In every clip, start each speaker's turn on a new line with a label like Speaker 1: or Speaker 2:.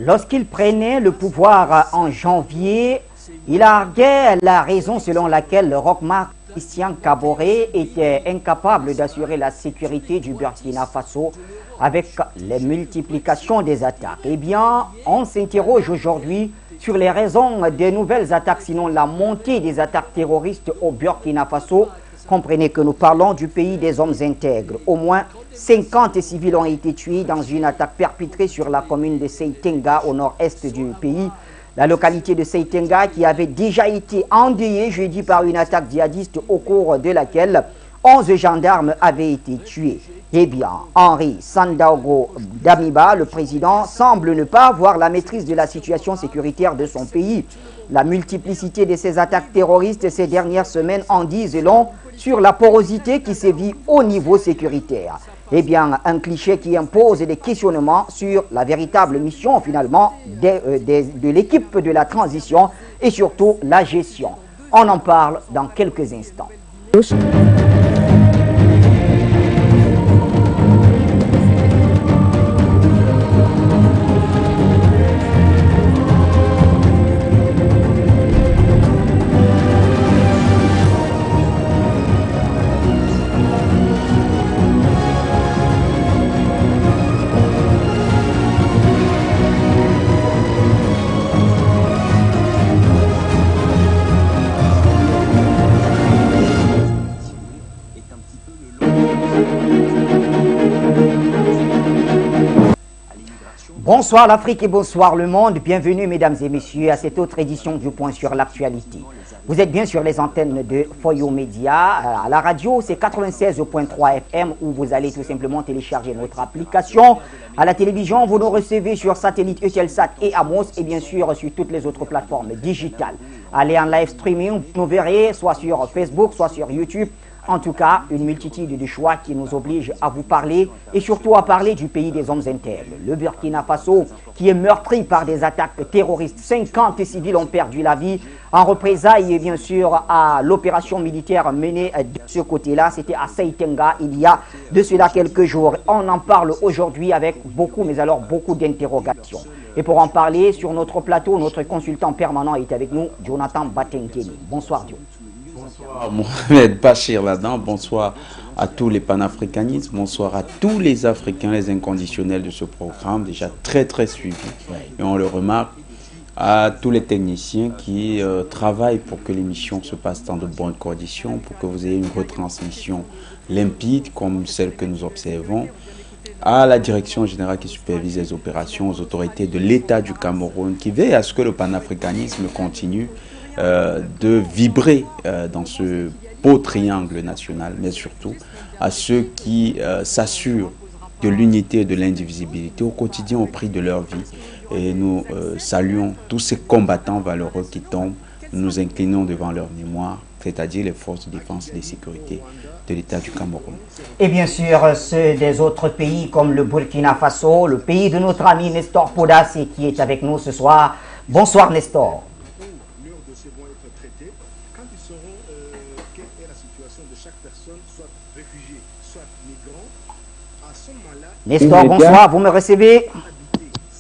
Speaker 1: Lorsqu'il prenait le pouvoir en janvier, il arguait la raison selon laquelle le rockmar Christian Kaboré était incapable d'assurer la sécurité du Burkina Faso avec les multiplications des attaques. Eh bien, on s'interroge aujourd'hui sur les raisons des nouvelles attaques, sinon la montée des attaques terroristes au Burkina Faso. Comprenez que nous parlons du pays des hommes intègres. Au moins 50 civils ont été tués dans une attaque perpétrée sur la commune de Seitenga au nord-est du pays. La localité de Seitenga qui avait déjà été endeuillée jeudi par une attaque djihadiste au cours de laquelle 11 gendarmes avaient été tués. Eh bien, Henri Sandaogo Damiba, le président, semble ne pas avoir la maîtrise de la situation sécuritaire de son pays. La multiplicité de ces attaques terroristes ces dernières semaines en disent long sur la porosité qui sévit au niveau sécuritaire. Eh bien, un cliché qui impose des questionnements sur la véritable mission, finalement, de l'équipe de la transition et surtout la gestion. On en parle dans quelques instants. Bonsoir l'Afrique et bonsoir le monde. Bienvenue mesdames et messieurs à cette autre édition du Point sur l'actualité. Vous êtes bien sur les antennes de Foyo Média. À la radio, c'est 96.3 FM où vous allez tout simplement télécharger notre application. À la télévision, vous nous recevez sur satellite Eutelsat et Amos et bien sûr sur toutes les autres plateformes digitales. Allez en live streaming, vous nous verrez soit sur Facebook, soit sur YouTube. En tout cas, une multitude de choix qui nous oblige à vous parler et surtout à parler du pays des hommes intègres. Le Burkina Faso qui est meurtri par des attaques terroristes. 50 civils ont perdu la vie en représailles bien sûr à l'opération militaire menée de ce côté-là. C'était à Seitenga il y a de cela quelques jours. On en parle aujourd'hui avec beaucoup, mais alors beaucoup d'interrogations. Et pour en parler sur notre plateau, notre consultant permanent est avec nous, Jonathan Batenkeni. Bonsoir Dieu.
Speaker 2: Bonsoir Mohamed Bachir Ladan, bonsoir à tous les panafricanistes, bonsoir à tous les Africains, les inconditionnels de ce programme, déjà très suivi. Et on le remarque à tous les techniciens qui travaillent pour que l'émission se passe dans de bonnes conditions, pour que vous ayez une retransmission limpide comme celle que nous observons. À la direction générale qui supervise les opérations, aux autorités de l'État du Cameroun qui veillent à ce que le panafricanisme continue de vibrer dans ce beau triangle national, mais surtout à ceux qui s'assurent de l'unité et de l'indivisibilité au quotidien au prix de leur vie. Et nous saluons tous ces combattants valeureux qui tombent, nous nous inclinons devant leur mémoire, c'est-à-dire les forces de défense et de sécurité de l'État du Cameroun. Et bien sûr, ceux des autres pays comme le Burkina Faso, le pays de notre ami Nestor Podas qui est avec nous ce soir. Bonsoir Nestor. Nestor, bonsoir, vous me recevez?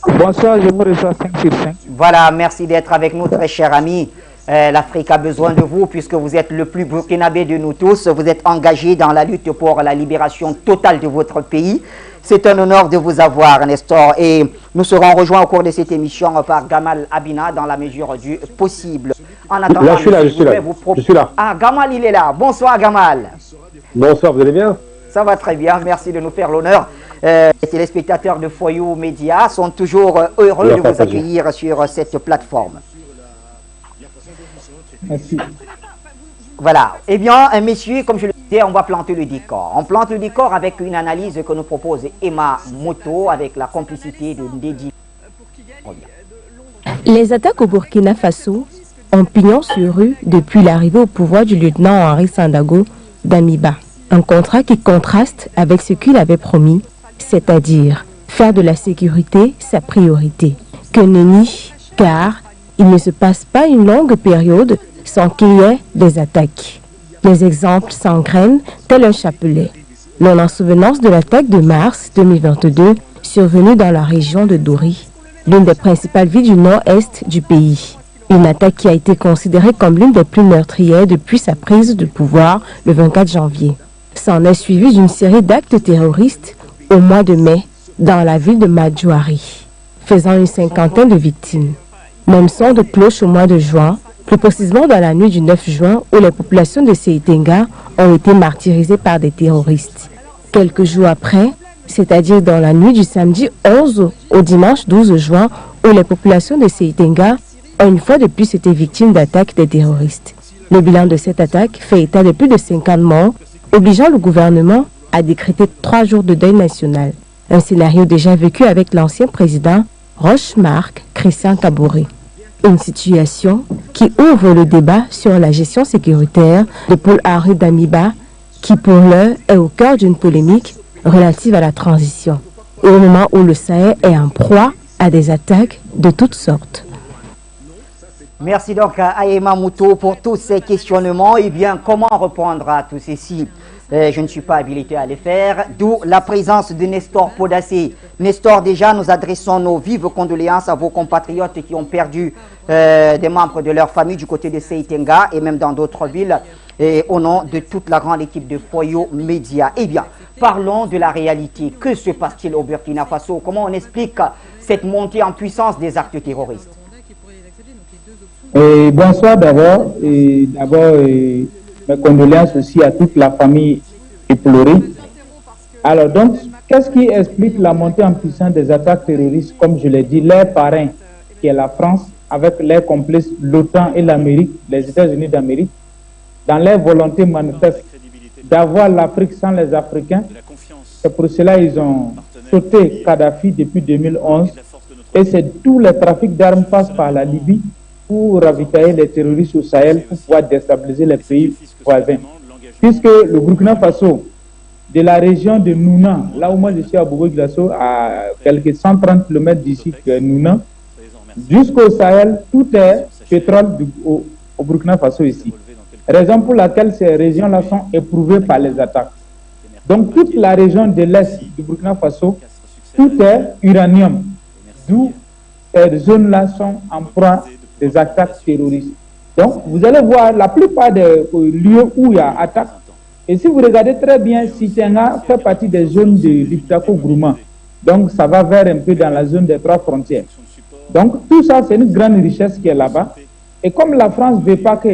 Speaker 3: Bonsoir, je vous reçois 5 sur 5.
Speaker 1: Voilà, merci d'être avec nous, très cher ami. L'Afrique a besoin de vous puisque vous êtes le plus burkinabé de nous tous. Vous êtes engagé dans la lutte pour la libération totale de votre pays. C'est un honneur de vous avoir, Nestor. Et nous serons rejoints au cours de cette émission par Gamal Abina dans la mesure du possible. En attendant,
Speaker 4: là, je suis là.
Speaker 1: Ah, Gamal, il est là. Bonsoir, Gamal.
Speaker 4: Bonsoir, vous allez bien?
Speaker 1: Ça va très bien, merci de nous faire l'honneur. Les téléspectateurs de Foyo Média sont toujours heureux de vous accueillir sur cette plateforme.
Speaker 3: Merci.
Speaker 1: Voilà. Eh bien, messieurs, comme je le disais, on va planter le décor. On plante le décor avec une analyse que nous propose Emma Moto avec la complicité de Ndedi.
Speaker 5: Les attaques au Burkina Faso ont pignon sur rue depuis l'arrivée au pouvoir du lieutenant Henri Sandaogo Damiba. Un contrat qui contraste avec ce qu'il avait promis, c'est-à-dire faire de la sécurité sa priorité. Que nenni, car il ne se passe pas une longue période sans qu'il y ait des attaques. Les exemples s'engrainent tel un chapelet. L'on en souvenance de l'attaque de mars 2022 survenue dans la région de Dori. l'une des principales villes du nord-est du pays. Une attaque qui a été considérée comme l'une des plus meurtrières depuis sa prise de pouvoir le 24 janvier. S'en est suivi d'une série d'actes terroristes au mois de mai dans la ville de Madjouari, faisant une cinquantaine de victimes. Même son de cloche au mois de juin, plus précisément dans la nuit du 9 juin où les populations de Seitenga ont été martyrisées par des terroristes. Quelques jours après, c'est-à-dire dans la nuit du samedi 11 au dimanche 12 juin où les populations de Seitenga ont une fois de plus été victimes d'attaques des terroristes. Le bilan de cette attaque fait état de plus de 50 morts, obligeant le gouvernement à décréter 3 jours de deuil national. Un scénario déjà vécu avec l'ancien président Roch-Marc Christian Kaboré. Une situation qui ouvre le débat sur la gestion sécuritaire de Paul-Henri Damiba, qui pour l'heure est au cœur d'une polémique relative à la transition, au moment où le Sahel est en proie à des attaques de toutes sortes.
Speaker 1: Merci donc à Aïma Mouto pour tous ces questionnements. Eh bien, comment répondre à tout ceci? Je ne suis pas habilité à les faire, d'où la présence de Nestor Podassé. Nestor, déjà, nous adressons nos vives condoléances à vos compatriotes qui ont perdu des membres de leur famille du côté de Seitenga et même dans d'autres villes, et au nom de toute la grande équipe de Foyo Média. Eh bien, parlons de la réalité. Que se passe-t-il au Burkina Faso? Comment on explique cette montée en puissance des actes terroristes?
Speaker 3: Bonsoir d'abord. Mes condoléances aussi à toute la famille éplorée. Alors donc, qu'est-ce qui explique la montée en puissance des attaques terroristes? Comme je l'ai dit, leur parrain, qui est la France, avec leurs complices, l'OTAN et l'Amérique, les États-Unis d'Amérique, dans leur volonté manifeste d'avoir l'Afrique sans les Africains. C'est pour cela qu'ils ont sauté Kadhafi depuis 2011. Et c'est tous les trafics d'armes passent par la Libye pour ravitailler les terroristes au Sahel pour pouvoir déstabiliser les pays voisins. Puisque le Burkina Faso, de la région de Nouna, là où moi je suis à Bobo-Dioulasso, à quelques 130 km d'ici que Nouna, jusqu'au Sahel, tout est pétrole au Burkina Faso ici. Raison pour laquelle ces régions-là sont éprouvées par les attaques. Donc toute la région de l'Est du Burkina Faso, tout est uranium, d'où ces zones-là sont en proie des attaques terroristes. Donc, vous allez voir la plupart des lieux où il y a attaque. Et si vous regardez très bien, Seitenga fait partie des zones de l'Iptako-Gourma. Donc, ça va vers un peu dans la zone des 3 frontières. Donc, tout ça, c'est une grande richesse qui est là-bas. Et comme la France ne veut pas que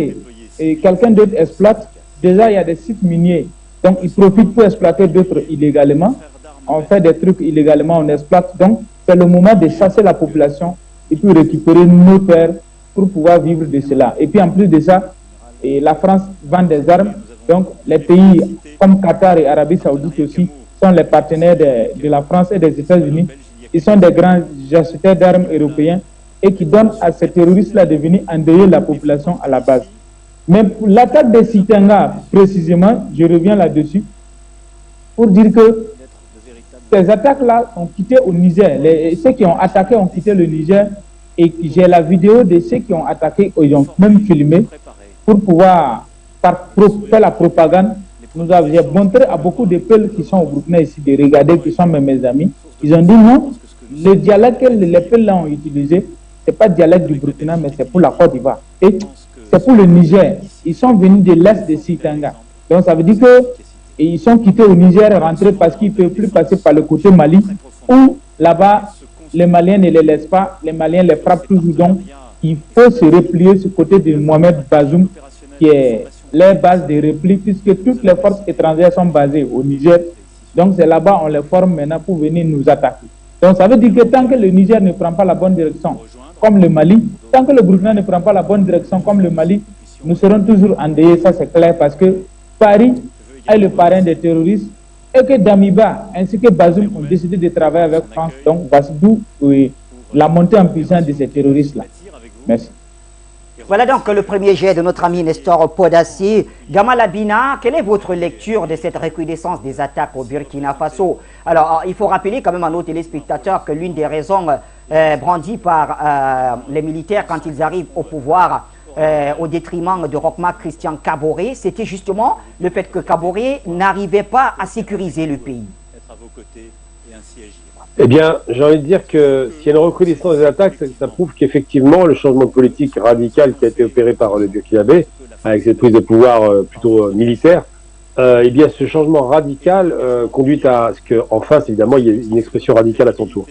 Speaker 3: quelqu'un d'autre exploite, déjà, il y a des sites miniers. Donc, ils profitent pour exploiter d'autres illégalement. On fait des trucs illégalement, on exploite. Donc, c'est le moment de chasser la population et puis récupérer nos terres pour pouvoir vivre de cela. Et puis en plus de ça, la France vend des armes. Donc les pays comme Qatar et Arabie Saoudite aussi sont les partenaires de la France et des États-Unis. Ils sont des grands acheteurs d'armes européens et qui donnent à ces terroristes-là de venir endeuiller la population à la base. Mais pour l'attaque de Seitenga, précisément, je reviens là-dessus, pour dire que ces attaques-là ont quitté au Niger. Ceux qui ont attaqué ont quitté le Niger. Et j'ai la vidéo de ceux qui ont attaqué, ils ont même filmé pour pouvoir faire la propagande. J'ai montré à beaucoup de peuples qui sont au Burkina ici de regarder, qui sont mes amis. Ils ont dit non, le dialecte que les peuples là ont utilisé, ce n'est pas le dialecte du Burkina, mais c'est pour la Côte d'Ivoire. Et c'est pour le Niger. Ils sont venus de l'est de Seitenga. Donc ça veut dire qu'ils sont quittés au Niger, rentrés parce qu'ils ne peuvent plus passer par le côté Mali, où là-bas, les Maliens ne les laissent pas, les Maliens les frappent toujours. Donc, il faut se replier sur le côté de Mohamed Bazoum, qui est leur base de repli, puisque toutes les forces étrangères sont basées au Niger. Donc, c'est là-bas on les forme maintenant pour venir nous attaquer. Donc, ça veut dire que tant que le Niger ne prend pas la bonne direction, comme le Mali, tant que le Burkina ne prend pas la bonne direction, comme le Mali, nous serons toujours endeuillés, ça c'est clair, parce que Paris est le parrain des terroristes, et que Damiba ainsi que Bazoum ont décidé de travailler avec France. Donc, voici d'où la montée en puissance de ces terroristes-là. Merci.
Speaker 1: Voilà donc le premier jet de notre ami Nestor Podassé. Gamal Abina, quelle est votre lecture de cette recrudescence des attaques au Burkina Faso? Alors, il faut rappeler quand même à nos téléspectateurs que l'une des raisons brandies par les militaires quand ils arrivent au pouvoir, au détriment de Roch-Marc Christian Kaboré, c'était justement le fait que Kaboré n'arrivait pas à sécuriser le pays.
Speaker 4: Eh bien, j'ai envie de dire que s'il y a une recrudescence des attaques, ça prouve qu'effectivement, le changement de politique radical qui a été opéré par le Burkinabé, avec cette prise de pouvoir plutôt militaire, eh bien, ce changement radical conduit à ce qu'en face, évidemment, il y ait une expression radicale à son tour.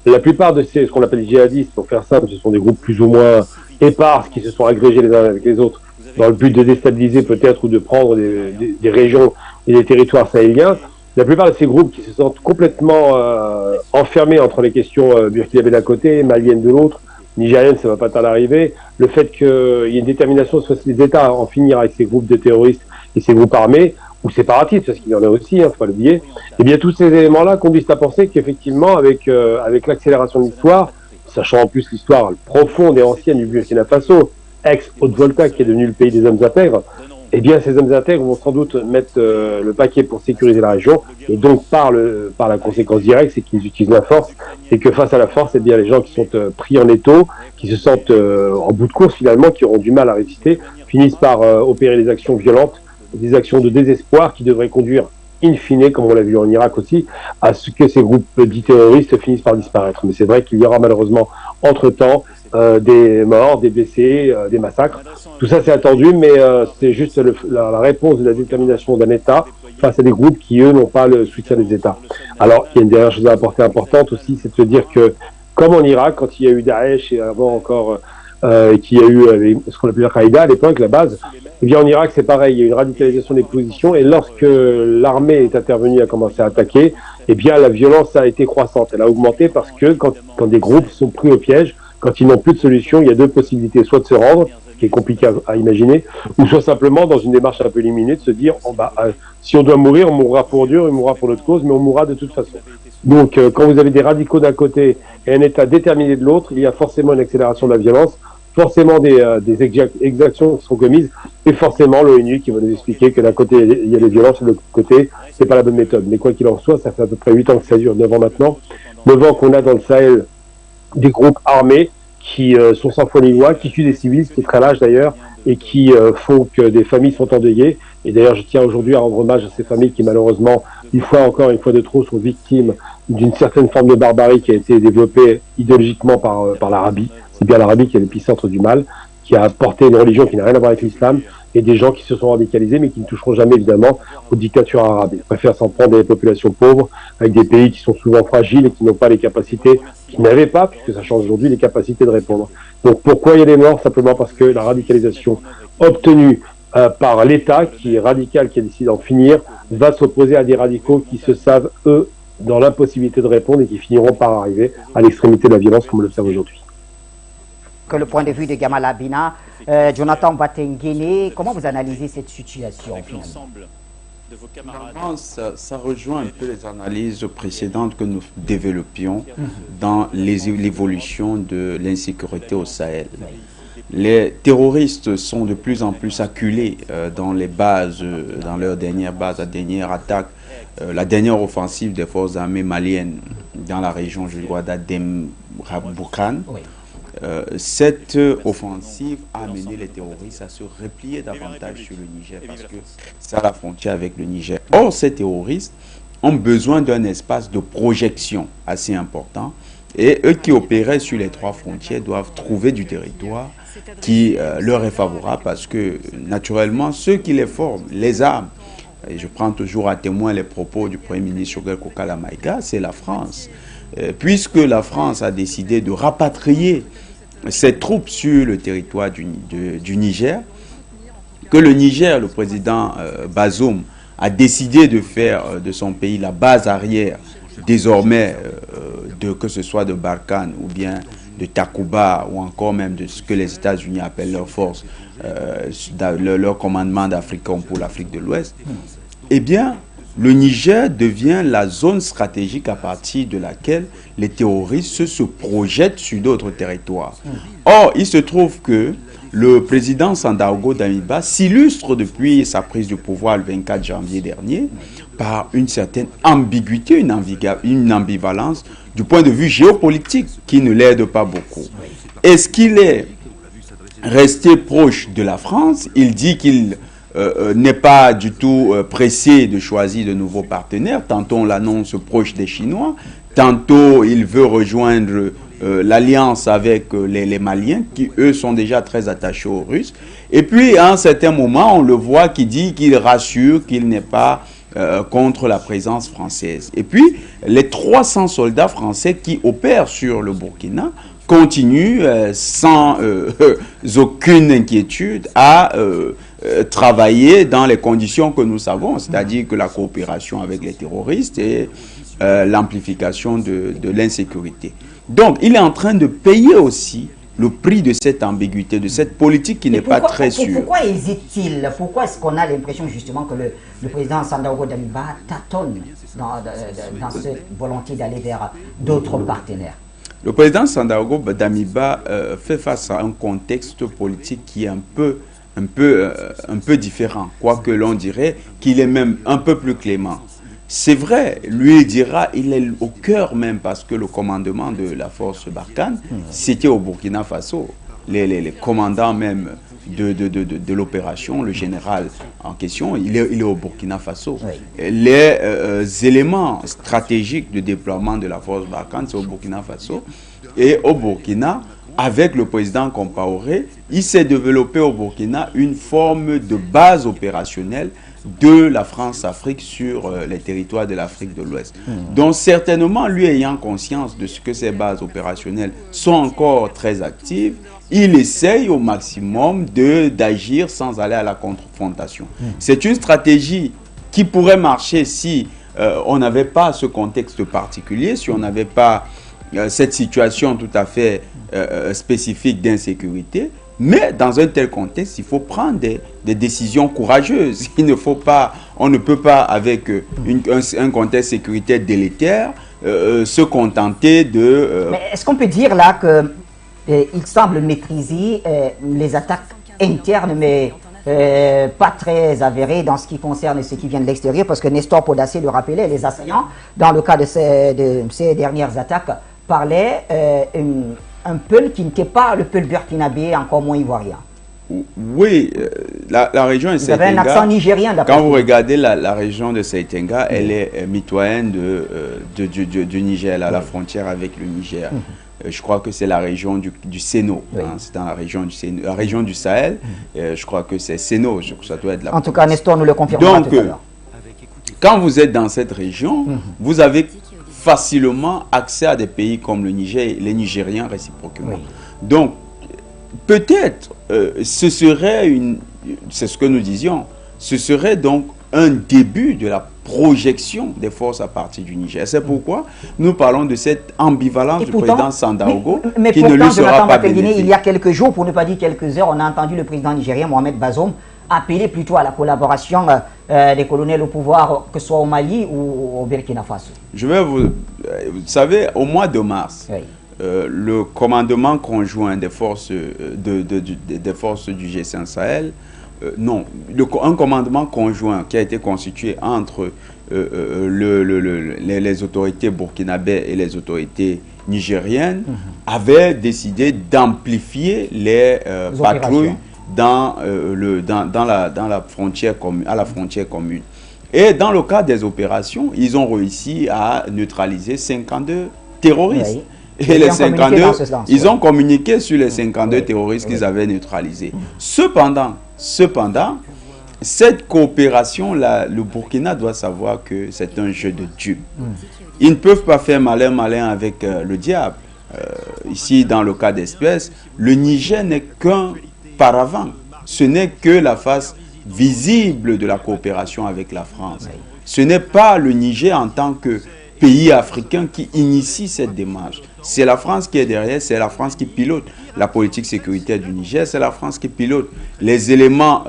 Speaker 4: La plupart de ce qu'on appelle djihadistes, pour faire simple, ce sont des groupes plus ou moins épars qui se sont agrégés les uns avec les autres dans le but de déstabiliser peut-être ou de prendre des régions et des territoires sahéliens. La plupart de ces groupes qui se sentent complètement enfermés entre les questions burkinabé d'un côté, malienne de l'autre, nigérienne, ça va pas tarder à arriver, le fait qu'il y ait une détermination soit des États à en finir avec ces groupes de terroristes et ces groupes armés, ou séparatistes, parce qu'il y en a aussi, faut pas l'oublier, eh bien tous ces éléments-là conduisent à penser qu'effectivement, avec l'accélération de l'histoire, sachant en plus l'histoire profonde et ancienne du Burkina Faso, ex-Haute-Volta, qui est devenu le pays des hommes intègres, eh bien ces hommes intègres vont sans doute mettre le paquet pour sécuriser la région, et donc par la conséquence directe, c'est qu'ils utilisent la force, et que face à la force, eh bien les gens qui sont pris en étau, qui se sentent en bout de course finalement, qui auront du mal à résister, finissent par opérer des actions violentes, des actions de désespoir qui devraient conduire in fine, comme on l'a vu en Irak aussi, à ce que ces groupes dits terroristes finissent par disparaître. Mais c'est vrai qu'il y aura malheureusement entre-temps des morts, des blessés, des massacres. Tout ça c'est attendu, mais c'est juste la réponse de la détermination d'un État face à des groupes qui, eux, n'ont pas le soutien des États. Alors, il y a une dernière chose à apporter importante aussi, c'est de se dire que, comme en Irak, quand il y a eu Daesh et avant encore qu'il y a eu ce qu'on appelait Al-Qaïda à l'époque, la base, eh bien en Irak c'est pareil, il y a eu une radicalisation des positions et lorsque l'armée est intervenue et a commencé à attaquer, eh bien la violence a été croissante, elle a augmenté parce que quand des groupes sont pris au piège, quand ils n'ont plus de solution, il y a deux possibilités, soit de se rendre, ce qui est compliqué à imaginer, ou soit simplement dans une démarche un peu limitée de se dire si on doit mourir, on mourra pour Dieu, on mourra pour notre cause, mais on mourra de toute façon. Donc quand vous avez des radicaux d'un côté et un État déterminé de l'autre, il y a forcément une accélération de la violence, forcément des exactions qui sont commises, et forcément l'ONU qui va nous expliquer que d'un côté il y a des violences, de l'autre côté c'est pas la bonne méthode. Mais quoi qu'il en soit, ça fait à peu près 8 ans que ça dure, 9 ans maintenant, 9 ans qu'on a dans le Sahel des groupes armés qui sont sans foi ni loi, qui tuent des civils, ce qui est très lâche d'ailleurs, et qui font que des familles sont endeuillées. Et d'ailleurs je tiens aujourd'hui à rendre hommage à ces familles qui malheureusement, une fois de trop, sont victimes d'une certaine forme de barbarie qui a été développée idéologiquement par l'Arabie. C'est bien l'Arabie qui est l'épicentre du mal, qui a porté une religion qui n'a rien à voir avec l'islam, et des gens qui se sont radicalisés, mais qui ne toucheront jamais évidemment aux dictatures arabes. Ils préfèrent s'en prendre des populations pauvres, avec des pays qui sont souvent fragiles et qui n'ont pas les capacités, qui n'avaient pas, puisque ça change aujourd'hui, les capacités de répondre. Donc pourquoi il y a des morts? Simplement parce que la radicalisation obtenue par l'État, qui est radical, qui a décidé d'en finir, va s'opposer à des radicaux qui se savent, eux, dans l'impossibilité de répondre et qui finiront par arriver à l'extrémité de la violence, comme on l'observe aujourd'hui.
Speaker 1: Que le point de vue de Gamal Abina, Jonathan Batengene, comment vous analysez cette situation finalement?
Speaker 2: Ça rejoint un peu les analyses précédentes que nous développions dans l'évolution de l'insécurité au Sahel. Les terroristes sont de plus en plus acculés dans les bases, dans leurs dernières bases, la dernière attaque, la dernière offensive des forces armées maliennes dans la région, je crois, d'Adem-Boukan. Oui. Cette offensive a amené les terroristes à se replier davantage sur le Niger parce que c'est à la frontière avec le Niger. Or, ces terroristes ont besoin d'un espace de projection assez important et eux qui opéraient sur les trois frontières doivent trouver du territoire qui leur est favorable parce que naturellement ceux qui les forment, les armes, et je prends toujours à témoin les propos du Premier ministre Choguel Kokala Maïga, c'est la France. Puisque la France a décidé de rapatrier ses troupes sur le territoire du Niger, que le Niger, le président Bazoum, a décidé de faire de son pays la base arrière, désormais, que ce soit de Barkhane ou bien de Takuba, ou encore même de ce que les États-Unis appellent leur force, leur commandement d'Africom pour l'Afrique de l'Ouest, eh bien, le Niger devient la zone stratégique à partir de laquelle les terroristes se projettent sur d'autres territoires. Or, il se trouve que le président Sandaogo Damiba s'illustre depuis sa prise de pouvoir le 24 janvier dernier par une certaine ambiguïté, une ambivalence du point de vue géopolitique qui ne l'aide pas beaucoup. Est-ce qu'il est resté proche de la France? Il dit qu'il n'est pas du tout pressé de choisir de nouveaux partenaires. Tantôt on l'annonce proche des Chinois, tantôt il veut rejoindre l'alliance avec les Maliens, qui eux sont déjà très attachés aux Russes. Et puis à un certain moment, on le voit qui dit qu'il rassure qu'il n'est pas contre la présence française. Et puis les 300 soldats français qui opèrent sur le Burkina continuent sans aucune inquiétude à travailler dans les conditions que nous savons, c'est-à-dire que la coopération avec les terroristes et l'amplification de l'insécurité. Donc, il est en train de payer aussi le prix de cette ambiguïté, de cette politique qui n'est pas très sûre.
Speaker 1: Pourquoi hésite-t-il? Pourquoi est-ce qu'on a l'impression justement que le président Sandaogo Damiba tâtonne dans cette volonté d'aller vers d'autres partenaires?
Speaker 2: Le président Sandaogo Damiba fait face à un contexte politique qui est un peu différent, quoique l'on dirait qu'il est même un peu plus clément. C'est vrai, lui dira, il est au cœur même parce que le commandement de la force Barkhane, c'était au Burkina Faso. Les commandants même de l'opération, le général en question, il est au Burkina Faso. Oui. Les éléments stratégiques de déploiement de la force Barkhane, c'est au Burkina Faso. Et au Burkina, avec le président Compaoré, il s'est développé au Burkina une forme de base opérationnelle de la France-Afrique sur les territoires de l'Afrique de l'Ouest. Donc certainement, lui ayant conscience de ce que ces bases opérationnelles sont encore très actives, il essaye au maximum d'agir sans aller à la confrontation. C'est une stratégie qui pourrait marcher si on n'avait pas ce contexte particulier, si on n'avait pas cette situation tout à fait spécifique d'insécurité. Mais dans un tel contexte, il faut prendre des décisions courageuses. On ne peut pas, avec un contexte sécuritaire délétère, se contenter de...
Speaker 1: Mais est-ce qu'on peut dire là qu'il semble maîtriser les attaques internes, mais pas très avérées dans ce qui concerne ce qui vient de l'extérieur? Parce que Nestor Podacé le rappelait, les assaillants, dans le cas de ces dernières attaques, parlaient un peuple qui n'était pas le peuple burkinabé, encore moins ivoirien.
Speaker 2: Oui, la région de Saïtenga...
Speaker 1: Vous avez un accent nigérien.
Speaker 2: Quand vous regardez la région de Saïtenga, elle est mitoyenne du Niger, à la frontière avec le Niger. Je crois que c'est la région du Séno. Oui. Hein, c'est dans la région du Séno, la région du Sahel. Je crois que c'est Séno. Ça doit être la...
Speaker 1: En tout cas, Nestor nous le confirmera tout à l'heure.
Speaker 2: Quand vous êtes dans cette région, vous avez facilement accès à des pays comme le Niger et les Nigériens réciproquement. Oui. Donc, peut-être, ce serait c'est ce que nous disions, ce serait donc un début de la projection des forces à partir du Niger. C'est pourquoi nous parlons de cette ambivalence du président Sandaogo qui ne lui sera pas bénéfique.
Speaker 1: Il y a quelques jours, pour ne pas dire quelques heures, on a entendu le président nigérien Mohamed Bazoum appeler plutôt à la collaboration des colonels au pouvoir, que ce soit au Mali ou au Burkina Faso.
Speaker 2: Vous savez, au mois de mars, oui, le commandement conjoint des forces, des forces du G5 Sahel, un commandement conjoint qui a été constitué entre les autorités burkinabées et les autorités nigériennes avait décidé d'amplifier les patrouilles dans la frontière commune, à la frontière commune. Et dans le cas des opérations, ils ont réussi à neutraliser 52 terroristes. Oui. Et les 52, ils ont communiqué sur les 52 terroristes qu'ils avaient neutralisés. Cependant, cette coopération-là, le Burkina doit savoir que c'est un jeu de dupes. Ils ne peuvent pas faire malin avec le diable. Ici, dans le cas d'espèce, le Niger n'est qu'un paravent. Ce n'est que la face visible de la coopération avec la France. Ce n'est pas le Niger en tant que pays africain qui initie cette démarche. C'est la France qui est derrière, c'est la France qui pilote la politique sécuritaire du Niger, c'est la France qui pilote les éléments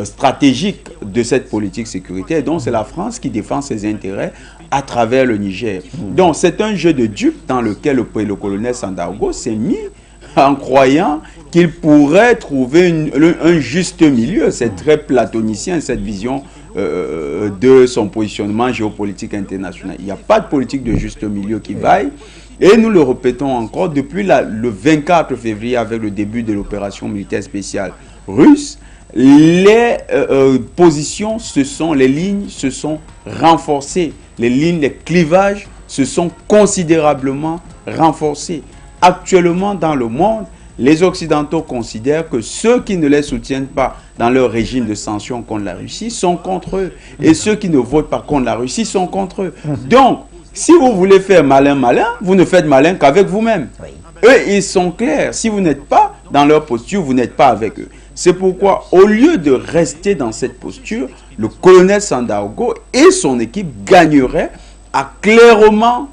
Speaker 2: stratégiques de cette politique sécuritaire. Donc c'est la France qui défend ses intérêts à travers le Niger. Donc c'est un jeu de dupes dans lequel le colonel Sandaogo s'est mis en croyant qu'il pourrait trouver un juste milieu. C'est très platonicien cette vision de son positionnement géopolitique international. Il n'y a pas de politique de juste milieu qui vaille. Et nous le répétons encore, depuis le 24 février, avec le début de l'opération militaire spéciale russe, les positions, les lignes se sont renforcées. Les lignes, les clivages se sont considérablement renforcés. Actuellement, dans le monde, les Occidentaux considèrent que ceux qui ne les soutiennent pas dans leur régime de sanctions contre la Russie sont contre eux. Et ceux qui ne votent pas contre la Russie sont contre eux. Donc, si vous voulez faire malin, vous ne faites malin qu'avec vous-même. Eux, ils sont clairs. Si vous n'êtes pas dans leur posture, vous n'êtes pas avec eux. C'est pourquoi, au lieu de rester dans cette posture, le colonel Sandaogo et son équipe gagneraient à clairement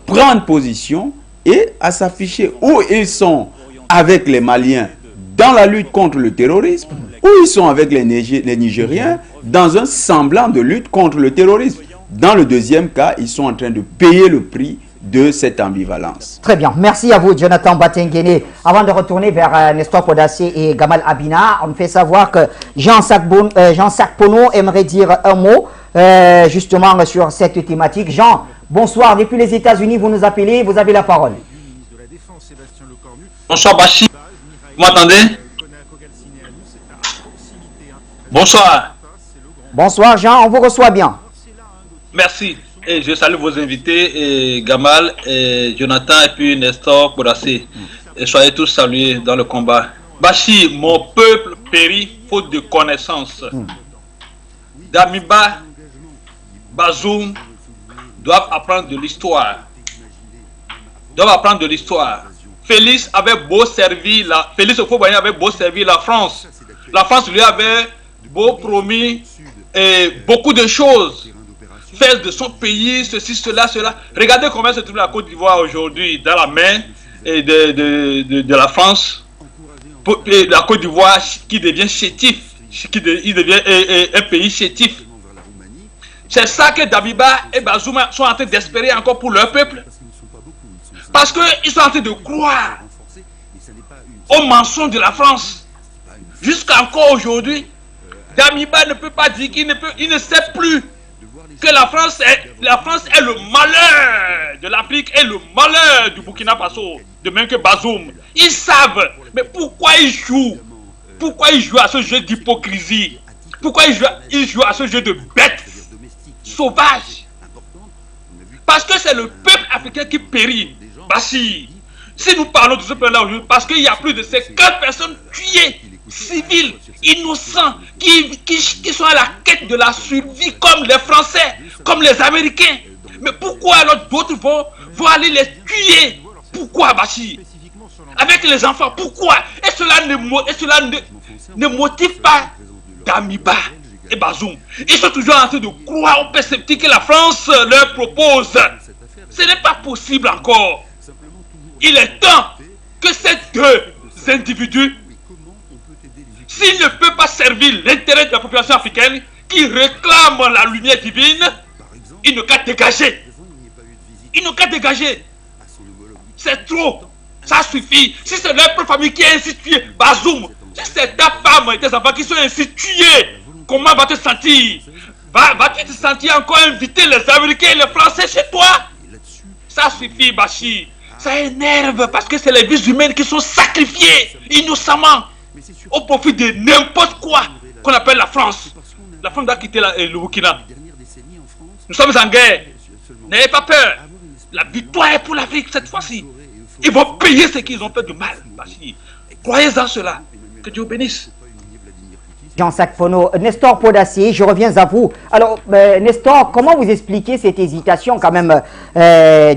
Speaker 2: prendre position et à s'afficher où ils sont avec les Maliens dans la lutte contre le terrorisme, où ils sont avec les Nigériens dans un semblant de lutte contre le terrorisme. Dans le deuxième cas, ils sont en train de payer le prix de cette ambivalence.
Speaker 1: Très bien. Merci à vous, Jonathan Batengene. Avant de retourner vers Nestor Podassé et Gamal Abina, on me fait savoir que Jean-Sac Pono aimerait dire un mot justement sur cette thématique. Jean, bonsoir. Depuis les États-Unis, vous nous appelez, vous avez la parole.
Speaker 6: Bonsoir Bachi, vous m'entendez? Bonsoir. Bonsoir
Speaker 1: Jean, on vous reçoit bien.
Speaker 6: Merci. Et je salue vos invités, et Gamal, et Jonathan, et puis Nestor Podassé. Et soyez tous salués dans le combat. Bachi, mon peuple périt faute de connaissances. Damiba, Bazoum doivent apprendre de l'histoire. Félix avait beau servir Félix Houphouët-Boigny avait beau servir la France. La France lui avait beau promis beaucoup de choses. Faire de son pays, ceci, cela. Regardez comment se trouve la Côte d'Ivoire aujourd'hui dans la main de la France. La Côte d'Ivoire qui devient chétif, il devient un pays chétif. C'est ça que Damiba et Bazoum sont en train d'espérer encore pour leur peuple. Parce qu'ils sont en train de croire aux mensonges de la France. Jusqu'à encore aujourd'hui, Damiba ne peut pas dire qu'il ne sait plus que la France est le malheur de l'Afrique et le malheur du Burkina Faso, de même que Bazoum. Ils savent, mais pourquoi ils jouent? Pourquoi ils jouent à ce jeu d'hypocrisie? Pourquoi ils jouent à ce jeu de bêtes sauvages? Parce que c'est le peuple africain qui périt. Bachi, si nous parlons de ce peuple-là aujourd'hui, parce qu'il y a plus de 50 personnes tuées, civils, innocents, qui sont à la quête de la survie, comme les Français, comme les Américains. Mais pourquoi alors d'autres vont aller les tuer? Pourquoi, Bachi? Avec les enfants, pourquoi? Et cela ne motive pas Damiba et Bazoum. Ils sont toujours en train de croire aux perspectives que la France leur propose. Ce n'est pas possible encore. Il est temps que ces deux individus, s'ils ne peuvent pas servir l'intérêt de la population africaine qui réclame la lumière divine, ils n'ont qu'à dégager. Ils n'ont qu'à dégager. C'est trop. Ça suffit. Si c'est leur propre famille qui est ainsi tuée, Bazoum, si c'est ta femme et tes enfants qui sont ainsi tués, comment vas-tu te sentir? Vas-tu te sentir encore inviter les Américains et les Français chez toi? Ça suffit, Bachi. Ça énerve parce que c'est les vies humaines qui sont sacrifiées innocemment au profit de n'importe quoi qu'on appelle la France. La France doit quitter le Burkina. Nous sommes en guerre. N'ayez pas peur. La victoire est pour l'Afrique cette fois-ci. Ils vont payer ce qu'ils ont fait de mal, Bachi. Croyez en cela. Que Dieu bénisse.
Speaker 1: Jean-Sac Pono. Nestor Podassé, je reviens à vous. Alors, Nestor, comment vous expliquez cette hésitation quand même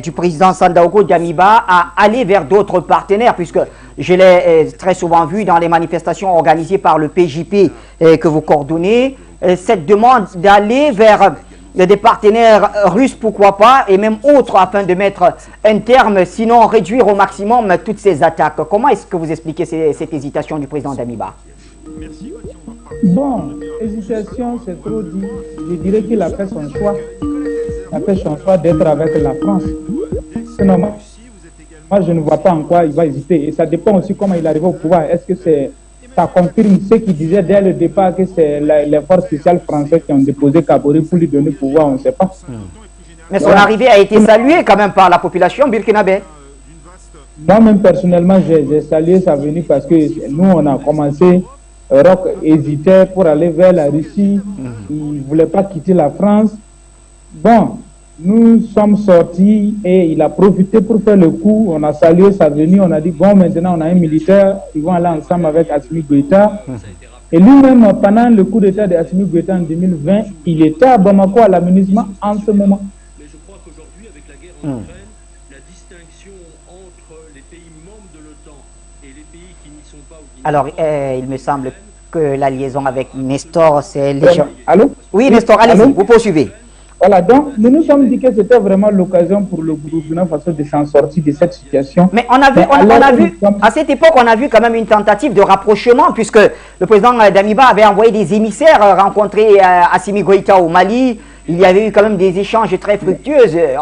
Speaker 1: du président Sandaogo Damiba à aller vers d'autres partenaires, puisque je l'ai très souvent vu dans les manifestations organisées par le PJP que vous coordonnez, cette demande d'aller vers des partenaires russes, pourquoi pas, et même autres, afin de mettre un terme, sinon réduire au maximum toutes ces attaques. Comment est-ce que vous expliquez cette hésitation du président Damiba?
Speaker 3: Bon, hésitation, c'est trop dit. Je dirais qu'il a fait son choix. Il a fait son choix d'être avec la France. Sinon, moi, je ne vois pas en quoi il va hésiter. Et ça dépend aussi comment il arrive au pouvoir. Est-ce que ça confirme ce qu'il disait dès le départ, que c'est les forces spéciales françaises qui ont déposé Kaboré pour lui donner le pouvoir? On ne sait pas.
Speaker 1: Mais son arrivée a été saluée quand même par la population burkinabé.
Speaker 3: Moi-même, personnellement, j'ai salué sa venue parce que nous, on a commencé Roch hésitait pour aller vers la Russie, il ne voulait pas quitter la France. Bon, nous sommes sortis et il a profité pour faire le coup. On a salué sa venue, on a dit bon, maintenant on a un militaire, ils vont aller ensemble avec Assimi Goïta. Et lui-même, pendant le coup d'État de Assimi Goïta en 2020, il était à Bamako à l'aménagement en ce moment.
Speaker 7: Mais je crois qu'aujourd'hui, avec la guerre en Ukraine, la distinction entre les pays membres de l'OTAN et les pays qui n'y sont pas...
Speaker 1: Alors, il me semble que la liaison avec Nestor, c'est légèrement...
Speaker 3: Allô?
Speaker 1: Oui, Nestor, allez-y, vous poursuivez.
Speaker 3: Voilà, donc nous nous sommes dit que c'était vraiment l'occasion pour le Burkina Faso de s'en sortir de cette situation.
Speaker 1: Mais on a vu, à cette époque, on a vu quand même une tentative de rapprochement, puisque le président Damiba avait envoyé des émissaires rencontrer Assimi Goïta au Mali. Il y avait eu quand même des échanges très fructueux.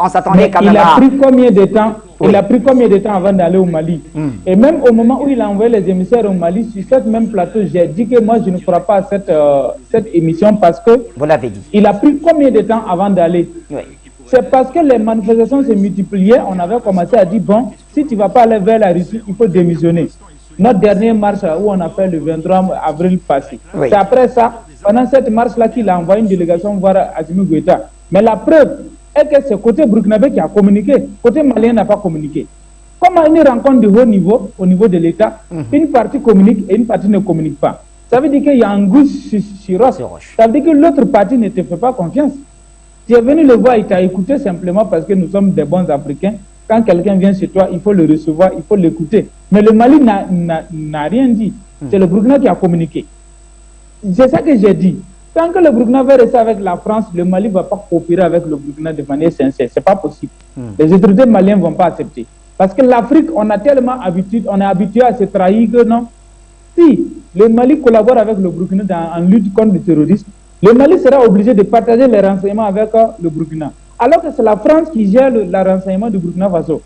Speaker 1: On s'attendait quand même à...
Speaker 3: Il a pris combien de temps? Il a pris combien de temps avant d'aller au Mali? Et même au moment où il a envoyé les émissaires au Mali, sur cette même plateau, j'ai dit que moi, je ne ferai pas cette émission parce que...
Speaker 1: Vous l'avez dit.
Speaker 3: Il a pris combien de temps avant d'aller? C'est parce que les manifestations se multipliaient, on avait commencé à dire, bon, si tu ne vas pas aller vers la Russie, il faut démissionner. Notre dernière marche où on a fait le 23 avril passé. C'est après ça, pendant cette marche-là, qu'il a envoyé une délégation voir Assimi Goïta. Mais la preuve est que c'est côté burkinabé qui a communiqué, côté malien n'a pas communiqué. Comme à une rencontre de haut niveau, au niveau de l'État, une partie communique et une partie ne communique pas. Ça veut dire qu'il y a un goût sur roche. Ça veut dire que l'autre partie ne te fait pas confiance. Tu es venu le voir, il t'a écouté simplement parce que nous sommes des bons Africains. Quand quelqu'un vient chez toi, il faut le recevoir, il faut l'écouter. Mais le Mali n'a rien dit. C'est le Burkina qui a communiqué. C'est ça que j'ai dit. Tant que le Burkina va rester avec la France, le Mali ne va pas coopérer avec le Burkina de manière sincère. Ce n'est pas possible. Les autorités maliennes ne vont pas accepter. Parce que l'Afrique, on a tellement habitué, on est habitué à se trahir que non. Si le Mali collabore avec le Burkina en lutte contre le terrorisme, le Mali sera obligé de partager les renseignements avec le Burkina. Alors que c'est la France qui gère le renseignement du Burkina Faso.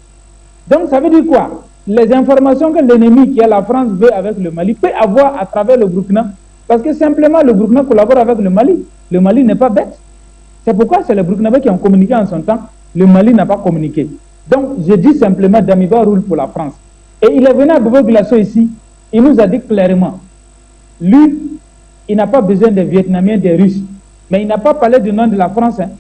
Speaker 3: Donc ça veut dire quoi? Les informations que l'ennemi qui est la France veut avec le Mali peut avoir à travers le Burkina. Parce que simplement le Burkina collabore avec le Mali. Le Mali n'est pas bête. C'est pourquoi c'est les Burkinabés qui ont communiqué en son temps. Le Mali n'a pas communiqué. Donc je dis simplement Damiba roule pour la France. Et il est venu à Bobo Glasso ici. Il nous a dit clairement, lui, il n'a pas besoin des Vietnamiens, des Russes. Mais il n'a pas parlé du nom de la France. Hein.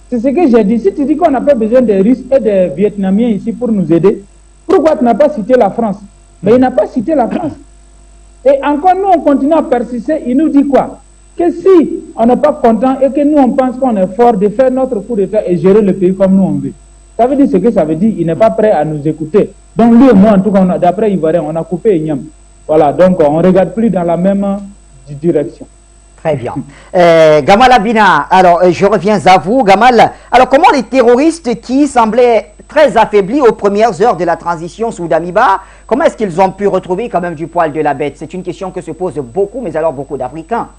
Speaker 3: C'est ce que j'ai dit. Si tu dis qu'on n'a pas besoin des Russes et des Vietnamiens ici pour nous aider, pourquoi tu n'as pas cité la France? Mais il n'a pas cité la France. Et encore nous, on continue à persister. Il nous dit quoi? Que si on n'est pas content et que nous, on pense qu'on est fort de faire notre coup d'État et gérer le pays comme nous on veut. Ça veut dire ce que ça veut dire. Il n'est pas prêt à nous écouter. Donc lui et moi, en tout cas, d'après Ivoirien, on a coupé Ignam. Voilà, donc on ne regarde plus dans la même direction.
Speaker 1: Très bien. Gamal Abina, alors je reviens à vous. Gamal, alors comment les terroristes qui semblaient très affaiblis aux premières heures de la transition sous Damiba, comment est-ce qu'ils ont pu retrouver quand même du poil de la bête? C'est une question que se posent beaucoup, mais alors beaucoup d'Africains.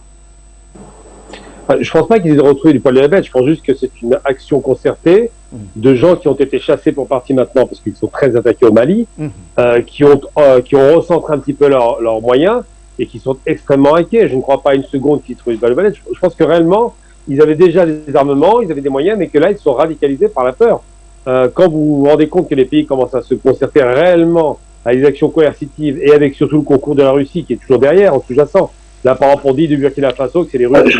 Speaker 4: Je ne pense pas qu'ils aient retrouvé du poil de la bête, je pense juste que c'est une action concertée de gens qui ont été chassés pour partie maintenant parce qu'ils sont très attaqués au Mali, qui ont recentré un petit peu leurs moyens et qui sont extrêmement inquiets. Je ne crois pas une seconde qu'ils trouvent du poil de la bête. Je pense que réellement, ils avaient déjà des armements, ils avaient des moyens, mais que là, ils sont radicalisés par la peur. Quand vous vous rendez compte que les pays commencent à se concerter réellement à des actions coercitives et avec surtout le concours de la Russie qui est toujours derrière, en sous-jacent. Là, par exemple, on dit du Burkina Faso que c'est les Russes.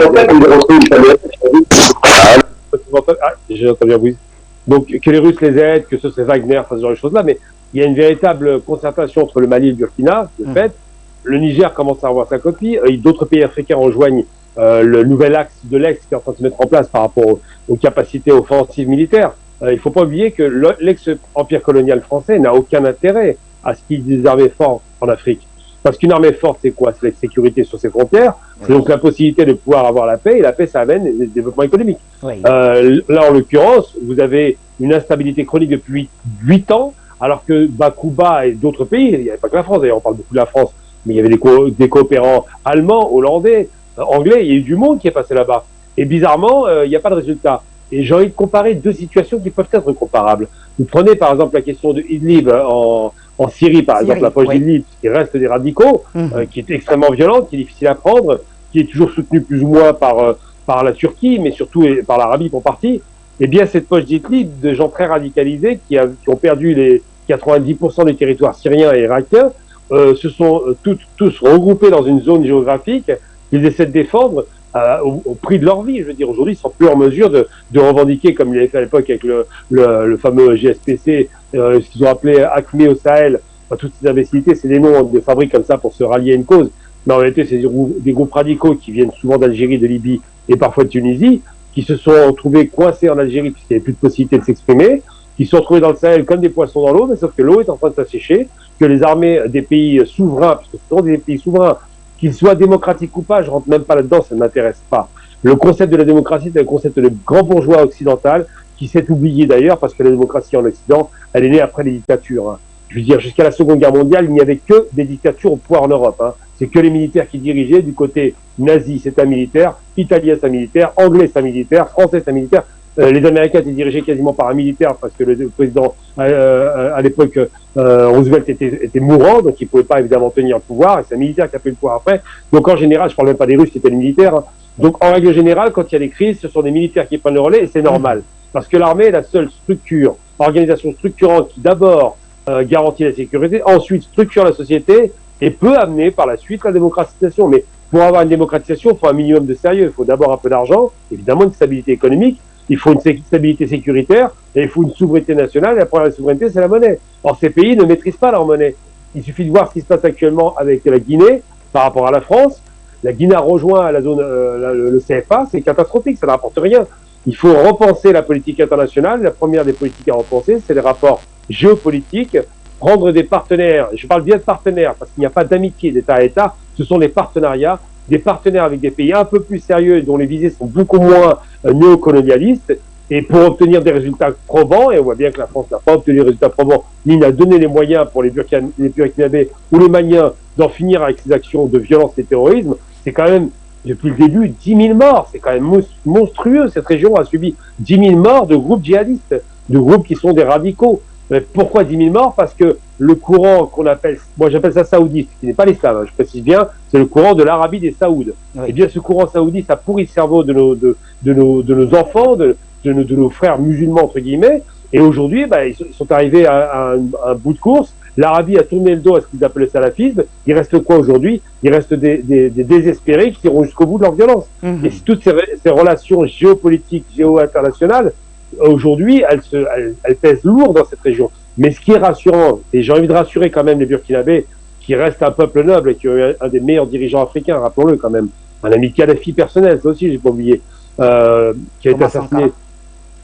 Speaker 4: J'entends bien vous. Donc, que les Russes les aident, que ce serait Wagner, ce genre de choses-là, mais il y a une véritable concertation entre le Mali et le Burkina, de fait. Le Niger commence à avoir sa copie, d'autres pays africains rejoignent le nouvel axe de l'Est qui est en train de se mettre en place par rapport aux capacités offensives militaires. Il ne faut pas oublier que l'ex-empire colonial français n'a aucun intérêt à ce qu'il y ait des armées fortes en Afrique. Parce qu'une armée forte, c'est quoi? C'est la sécurité sur ses frontières, c'est donc la possibilité de pouvoir avoir la paix, et la paix, ça amène le développement économique. Là, en l'occurrence, vous avez une instabilité chronique depuis 8 ans, alors que Cuba et d'autres pays, il n'y avait pas que la France, d'ailleurs on parle beaucoup de la France, mais il y avait des coopérants allemands, hollandais, anglais, il y a eu du monde qui est passé là-bas. Et bizarrement, il n'y a pas de résultat. Et j'ai envie de comparer deux situations qui peuvent être comparables. Vous prenez par exemple la question de Idlib en Syrie, par exemple, la poche d'Idlib, qui reste des radicaux, qui est extrêmement violente, qui est difficile à prendre, qui est toujours soutenue plus ou moins par la Turquie, mais surtout par l'Arabie pour partie. Eh bien, cette poche d'Idlib, de gens très radicalisés, qui ont perdu les 90% des territoires syriens et irakiens, se sont tous regroupés dans une zone géographique qu'ils essaient de défendre au prix de leur vie. Je veux dire, aujourd'hui, ils sont plus en mesure de revendiquer, comme ils l'avaient fait à l'époque avec le fameux GSPC, ce qu'ils ont appelé Acme au Sahel, toutes ces imbécilités, c'est des noms de fabriques comme ça pour se rallier à une cause. Mais en réalité, c'est des groupes radicaux qui viennent souvent d'Algérie, de Libye et parfois de Tunisie, qui se sont retrouvés coincés en Algérie puisqu'il n'y avait plus de possibilité de s'exprimer, qui se sont retrouvés dans le Sahel comme des poissons dans l'eau, mais sauf que l'eau est en train de s'assécher, que les armées des pays souverains, puisque ce sont des pays souverains, qu'ils soient démocratiques ou pas, je rentre même pas là-dedans, ça ne m'intéresse pas. Le concept de la démocratie, c'est le concept de grand bourgeois occidental, qui s'est oublié d'ailleurs, parce que la démocratie en Occident, elle est née après les dictatures. Hein. Je veux dire, jusqu'à la Seconde Guerre mondiale, il n'y avait que des dictatures au pouvoir en Europe. Hein. C'est que les militaires qui dirigeaient. Du côté nazi, c'est un militaire, italien, c'est un militaire, anglais, c'est un militaire, français, c'est un militaire. Les Américains étaient dirigés quasiment par un militaire parce que le président, à l'époque, Roosevelt était mourant, donc il ne pouvait pas évidemment tenir le pouvoir, et c'est un militaire qui a pris le pouvoir après. Donc en général, je ne parle même pas des Russes qui étaient les militaires. Hein. Donc en règle générale, quand il y a des crises, ce sont des militaires qui prennent le relais, et c'est normal. Parce que l'armée est la seule organisation structurante qui d'abord garantit la sécurité, ensuite structure la société, et peut amener par la suite la démocratisation. Mais pour avoir une démocratisation, il faut un minimum de sérieux. Il faut d'abord un peu d'argent, évidemment une stabilité économique, il faut une stabilité sécuritaire, et il faut une souveraineté nationale, et la première souveraineté, c'est la monnaie. Or, ces pays ne maîtrisent pas leur monnaie. Il suffit de voir ce qui se passe actuellement avec la Guinée par rapport à la France. La Guinée a rejoint la zone, le CFA, c'est catastrophique, ça ne rapporte rien. Il faut repenser la politique internationale. La première des politiques à repenser, c'est les rapports géopolitiques, prendre des partenaires, je parle bien de partenaires, parce qu'il n'y a pas d'amitié d'État à État, ce sont des partenariats avec des pays un peu plus sérieux, dont les visées sont beaucoup moins néocolonialistes, et pour obtenir des résultats probants, et on voit bien que la France n'a pas obtenu des résultats probants, ni n'a donné les moyens pour les Burkinabés ou les Maliens d'en finir avec ces actions de violence et terrorisme, c'est quand même, depuis le début, 10 000 morts, c'est quand même monstrueux, cette région a subi 10 000 morts de groupes djihadistes, de groupes qui sont des radicaux. Pourquoi 10 000 morts? Parce que le courant qu'on appelle, moi j'appelle ça saoudiste, qui n'est pas l'islam, hein, je précise bien, c'est le courant de l'Arabie des Saouds. Oui. Et bien ce courant saoudiste a pourri le cerveau de nos enfants, de nos frères musulmans entre guillemets, et aujourd'hui ils sont arrivés à un bout de course. L'Arabie a tourné le dos à ce qu'ils appellent le salafisme. Il reste quoi aujourd'hui? Il reste des désespérés qui iront jusqu'au bout de leur violence. Et toutes ces relations géopolitiques, géo-internationales, aujourd'hui, elles pèsent lourd dans cette région. Mais ce qui est rassurant, et j'ai envie de rassurer quand même les Burkinabés, qui restent un peuple noble et qui ont un des meilleurs dirigeants africains, rappelons-le quand même, un ami de Kadhafi personnel, ça aussi j'ai pas oublié, qui a été assassiné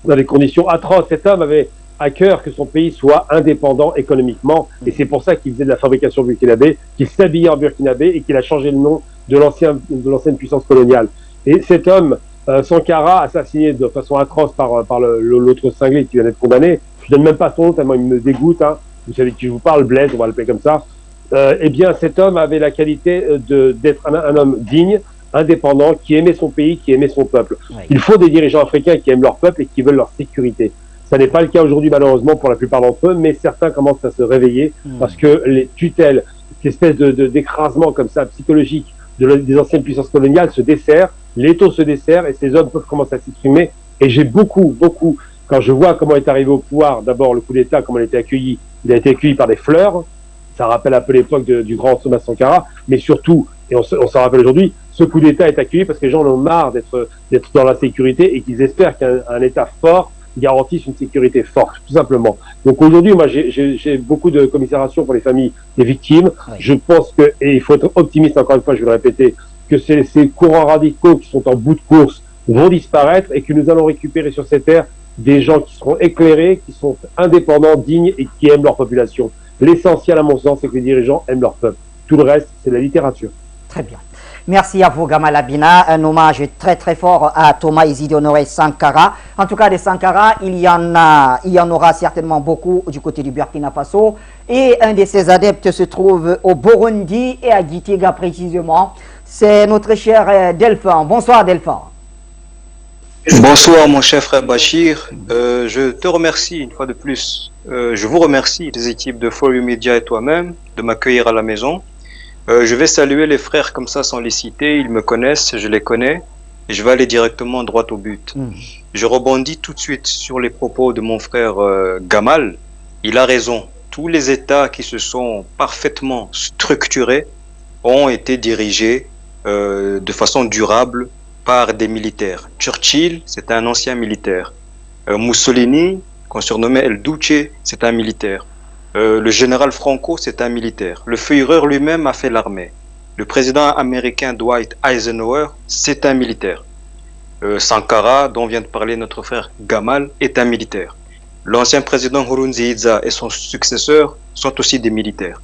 Speaker 4: dans des conditions atroces. Cet homme avait à cœur que son pays soit indépendant économiquement, et c'est pour ça qu'il faisait de la fabrication burkinabé, qu'il s'habillait en burkinabé et qu'il a changé le nom de l'ancienne puissance coloniale. Et cet homme, Sankara, assassiné de façon atroce par l'autre cinglé qui vient d'être condamné, je donne même pas son nom tellement il me dégoûte, hein. Vous savez de qui je vous parle, Blaise, on va l'appeler comme ça. Eh bien, cet homme avait la qualité d'être un homme digne, indépendant, qui aimait son pays, qui aimait son peuple. Oui. Il faut des dirigeants africains qui aiment leur peuple et qui veulent leur sécurité. Ça n'est pas le cas aujourd'hui, malheureusement, pour la plupart d'entre eux, mais certains commencent à se réveiller parce que les tutelles, cette espèce d'écrasement comme ça, psychologique, des anciennes puissances coloniales se desserrent, l'étau se dessert et ces hommes peuvent commencer à s'exprimer. Et j'ai beaucoup, quand je vois comment est arrivé au pouvoir, d'abord le coup d'État, comment il a été accueilli, il a été accueilli par des fleurs, ça rappelle un peu l'époque du grand Thomas Sankara, mais surtout, et on s'en rappelle aujourd'hui, ce coup d'État est accueilli parce que les gens en ont marre d'être dans l'insécurité et qu'ils espèrent qu'un État fort garantisse une sécurité forte, tout simplement. Donc aujourd'hui, moi, j'ai beaucoup de commisération pour les familles des victimes. Oui. Je pense que, et il faut être optimiste, encore une fois, je vais le répéter, que ces courants radicaux qui sont en bout de course vont disparaître et que nous allons récupérer sur ces terres des gens qui seront éclairés, qui sont indépendants, dignes et qui aiment leur population. L'essentiel, à mon sens, c'est que les dirigeants aiment leur peuple. Tout le reste, c'est la littérature.
Speaker 1: Très bien. Merci à vous, Gamal Abina. Un hommage très très fort à Thomas Isidore Honoré Sankara. En tout cas, des Sankara, il y en aura certainement beaucoup du côté du Burkina Faso. Et un de ses adeptes se trouve au Burundi et à Gitega précisément. C'est notre cher Delphin. Bonsoir, Delphin.
Speaker 8: Bonsoir mon cher frère Bachir, je te remercie une fois de plus, je vous remercie les équipes de For You Media et toi-même de m'accueillir à la maison. Je vais saluer les frères comme ça sans les citer, ils me connaissent, je les connais et je vais aller directement droit au but. Je rebondis tout de suite sur les propos de mon frère Gamal, il a raison, tous les États qui se sont parfaitement structurés ont été dirigés de façon durable par des militaires. Churchill, c'est un ancien militaire. Mussolini, qu'on surnommait El Duce, c'est un militaire. Le général Franco, c'est un militaire. Le Führer lui-même a fait l'armée. Le président américain Dwight Eisenhower, c'est un militaire. Sankara, dont vient de parler notre frère Gamal, est un militaire. L'ancien président Nkurunziza et son successeur sont aussi des militaires.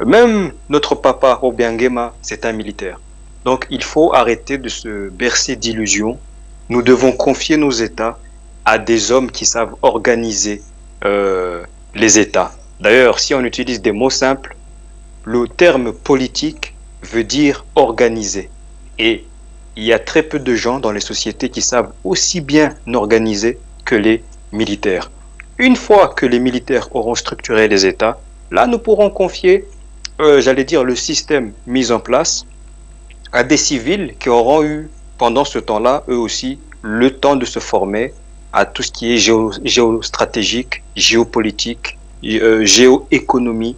Speaker 8: Même notre papa Obiangema, c'est un militaire. Donc il faut arrêter de se bercer d'illusions. Nous devons confier nos États à des hommes qui savent organiser les États. D'ailleurs, si on utilise des mots simples, le terme politique veut dire organiser. Et il y a très peu de gens dans les sociétés qui savent aussi bien organiser que les militaires. Une fois que les militaires auront structuré les États, là nous pourrons confier, j'allais dire, le système mis en place à des civils qui auront eu, pendant ce temps-là, eux aussi, le temps de se former à tout ce qui est géostratégique, géopolitique, géoéconomie,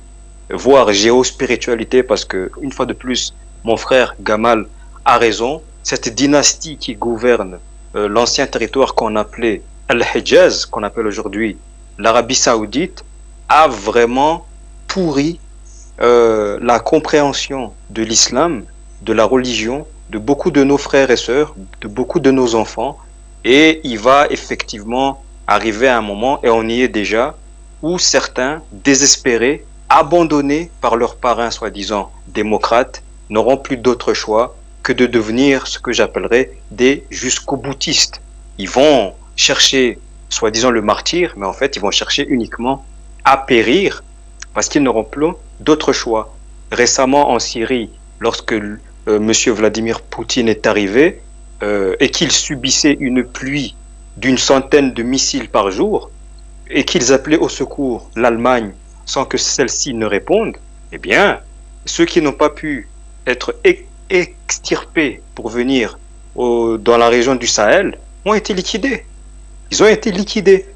Speaker 8: voire géospiritualité, parce que, une fois de plus, mon frère Gamal a raison, cette dynastie qui gouverne l'ancien territoire qu'on appelait Al-Hijaz, qu'on appelle aujourd'hui l'Arabie Saoudite, a vraiment pourri la compréhension de l'islam, de la religion, de beaucoup de nos frères et sœurs, de beaucoup de nos enfants, et il va effectivement arriver à un moment, et on y est déjà, où certains, désespérés, abandonnés par leurs parrains soi-disant démocrates, n'auront plus d'autre choix que de devenir ce que j'appellerais des jusqu'au-boutistes. Ils vont chercher soi-disant le martyr, mais en fait ils vont chercher uniquement à périr parce qu'ils n'auront plus d'autre choix. Récemment en Syrie, lorsque Monsieur Vladimir Poutine est arrivé et qu'il subissait une pluie d'une centaine de missiles par jour et qu'ils appelaient au secours l'Allemagne sans que celle-ci ne réponde, eh bien, ceux qui n'ont pas pu être extirpés pour venir dans la région du Sahel ont été liquidés. Ils ont été liquidés.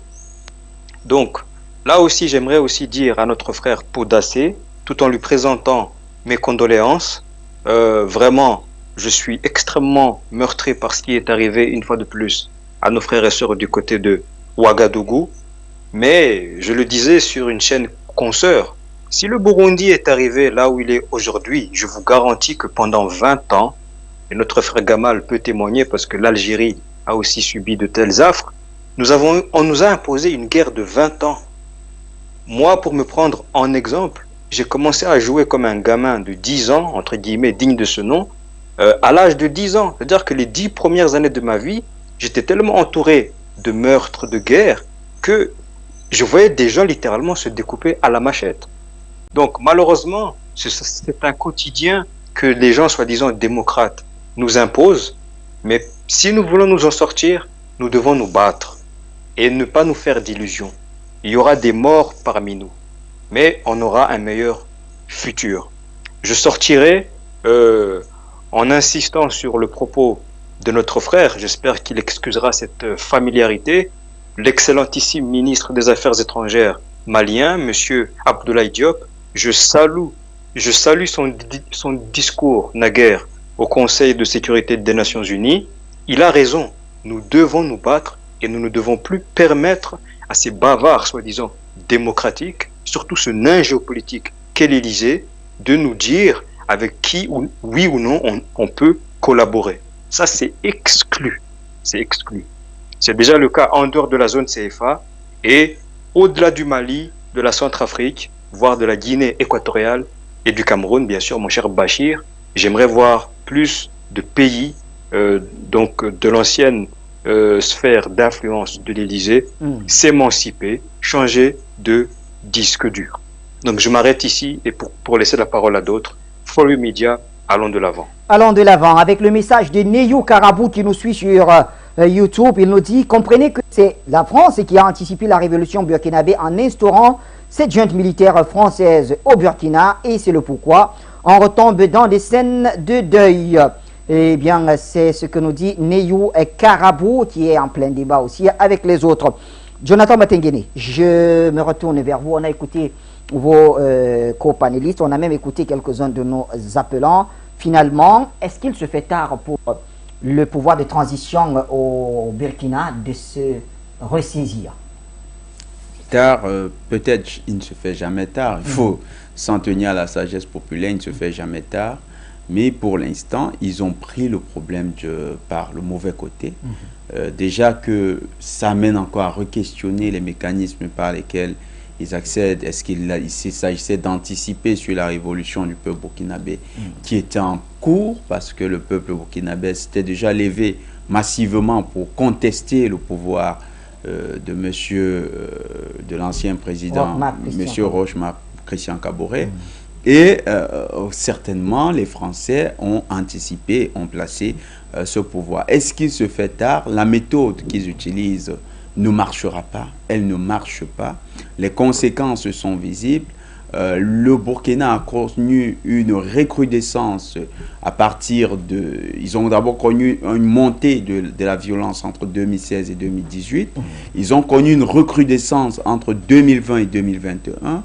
Speaker 8: Donc, là aussi, j'aimerais aussi dire à notre frère Podacé, tout en lui présentant mes condoléances, vraiment, je suis extrêmement meurtri par ce qui est arrivé une fois de plus à nos frères et sœurs du côté de Ouagadougou. Mais je le disais sur une chaîne consoeur, si le Burundi est arrivé là où il est aujourd'hui, je vous garantis que pendant 20 ans, et notre frère Gamal peut témoigner parce que l'Algérie a aussi subi de tels affres, on nous a imposé une guerre de 20 ans. Moi, pour me prendre en exemple, j'ai commencé à jouer comme un gamin de 10 ans, entre guillemets, digne de ce nom, à l'âge de 10 ans. C'est-à-dire que les 10 premières années de ma vie, j'étais tellement entouré de meurtres, de guerres, que je voyais des gens littéralement se découper à la machette. Donc malheureusement, c'est un quotidien que les gens soi-disant démocrates nous imposent, mais si nous voulons nous en sortir, nous devons nous battre et ne pas nous faire d'illusions. Il y aura des morts parmi nous, mais on aura un meilleur futur. Je sortirai en insistant sur le propos de notre frère, j'espère qu'il excusera cette familiarité, l'excellentissime ministre des Affaires étrangères malien, monsieur Abdoulaye Diop. Je salue son discours naguère au Conseil de sécurité des Nations Unies. Il a raison, nous devons nous battre et nous ne devons plus permettre à ces bavards soi-disant démocratiques, surtout ce nain géopolitique qu'est l'Élysée, de nous dire avec qui, oui ou non, on peut collaborer. Ça, c'est exclu. C'est exclu. C'est déjà le cas en dehors de la zone CFA et au-delà du Mali, de la Centrafrique, voire de la Guinée équatoriale et du Cameroun, bien sûr, mon cher Bachir. J'aimerais voir plus de pays, donc de l'ancienne sphère d'influence de l'Élysée, s'émanciper, changer de disque dur. Donc je m'arrête ici et pour laisser la parole à d'autres, Forum Media, allons de l'avant.
Speaker 1: Allons de l'avant avec le message de Neyou Karabou qui nous suit sur YouTube. Il nous dit, comprenez que c'est la France qui a anticipé la révolution burkinabé en instaurant cette junte militaire française au Burkina et c'est le pourquoi on retombe dans des scènes de deuil. Eh bien, c'est ce que nous dit Neyou Karabou qui est en plein débat aussi avec les autres. Jonathan Matengene, je me retourne vers vous. On a écouté vos co-panélistes, on a même écouté quelques-uns de nos appelants. Finalement, est-ce qu'il se fait tard pour le pouvoir de transition au Burkina de se ressaisir?
Speaker 2: Tard, peut-être il ne se fait jamais tard. Il faut s'en tenir à la sagesse populaire, il ne se fait jamais tard. Mais pour l'instant, ils ont pris le problème par le mauvais côté. Déjà que ça amène encore à re-questionner les mécanismes par lesquels ils accèdent. Est-ce qu'il s'agissait d'anticiper sur la révolution du peuple burkinabé qui était en cours, parce que le peuple burkinabé s'était déjà levé massivement pour contester le pouvoir de l'ancien président, M. Roch-Marc Christian Kaboré. Et certainement, les Français ont anticipé, ont placé ce pouvoir. Est-ce qu'il se fait tard? La méthode qu'ils utilisent ne marchera pas. Elle ne marche pas. Les conséquences sont visibles. Le Burkina a connu une recrudescence à partir de... Ils ont d'abord connu une montée de la violence entre 2016 et 2018. Ils ont connu une recrudescence entre 2020 et 2021.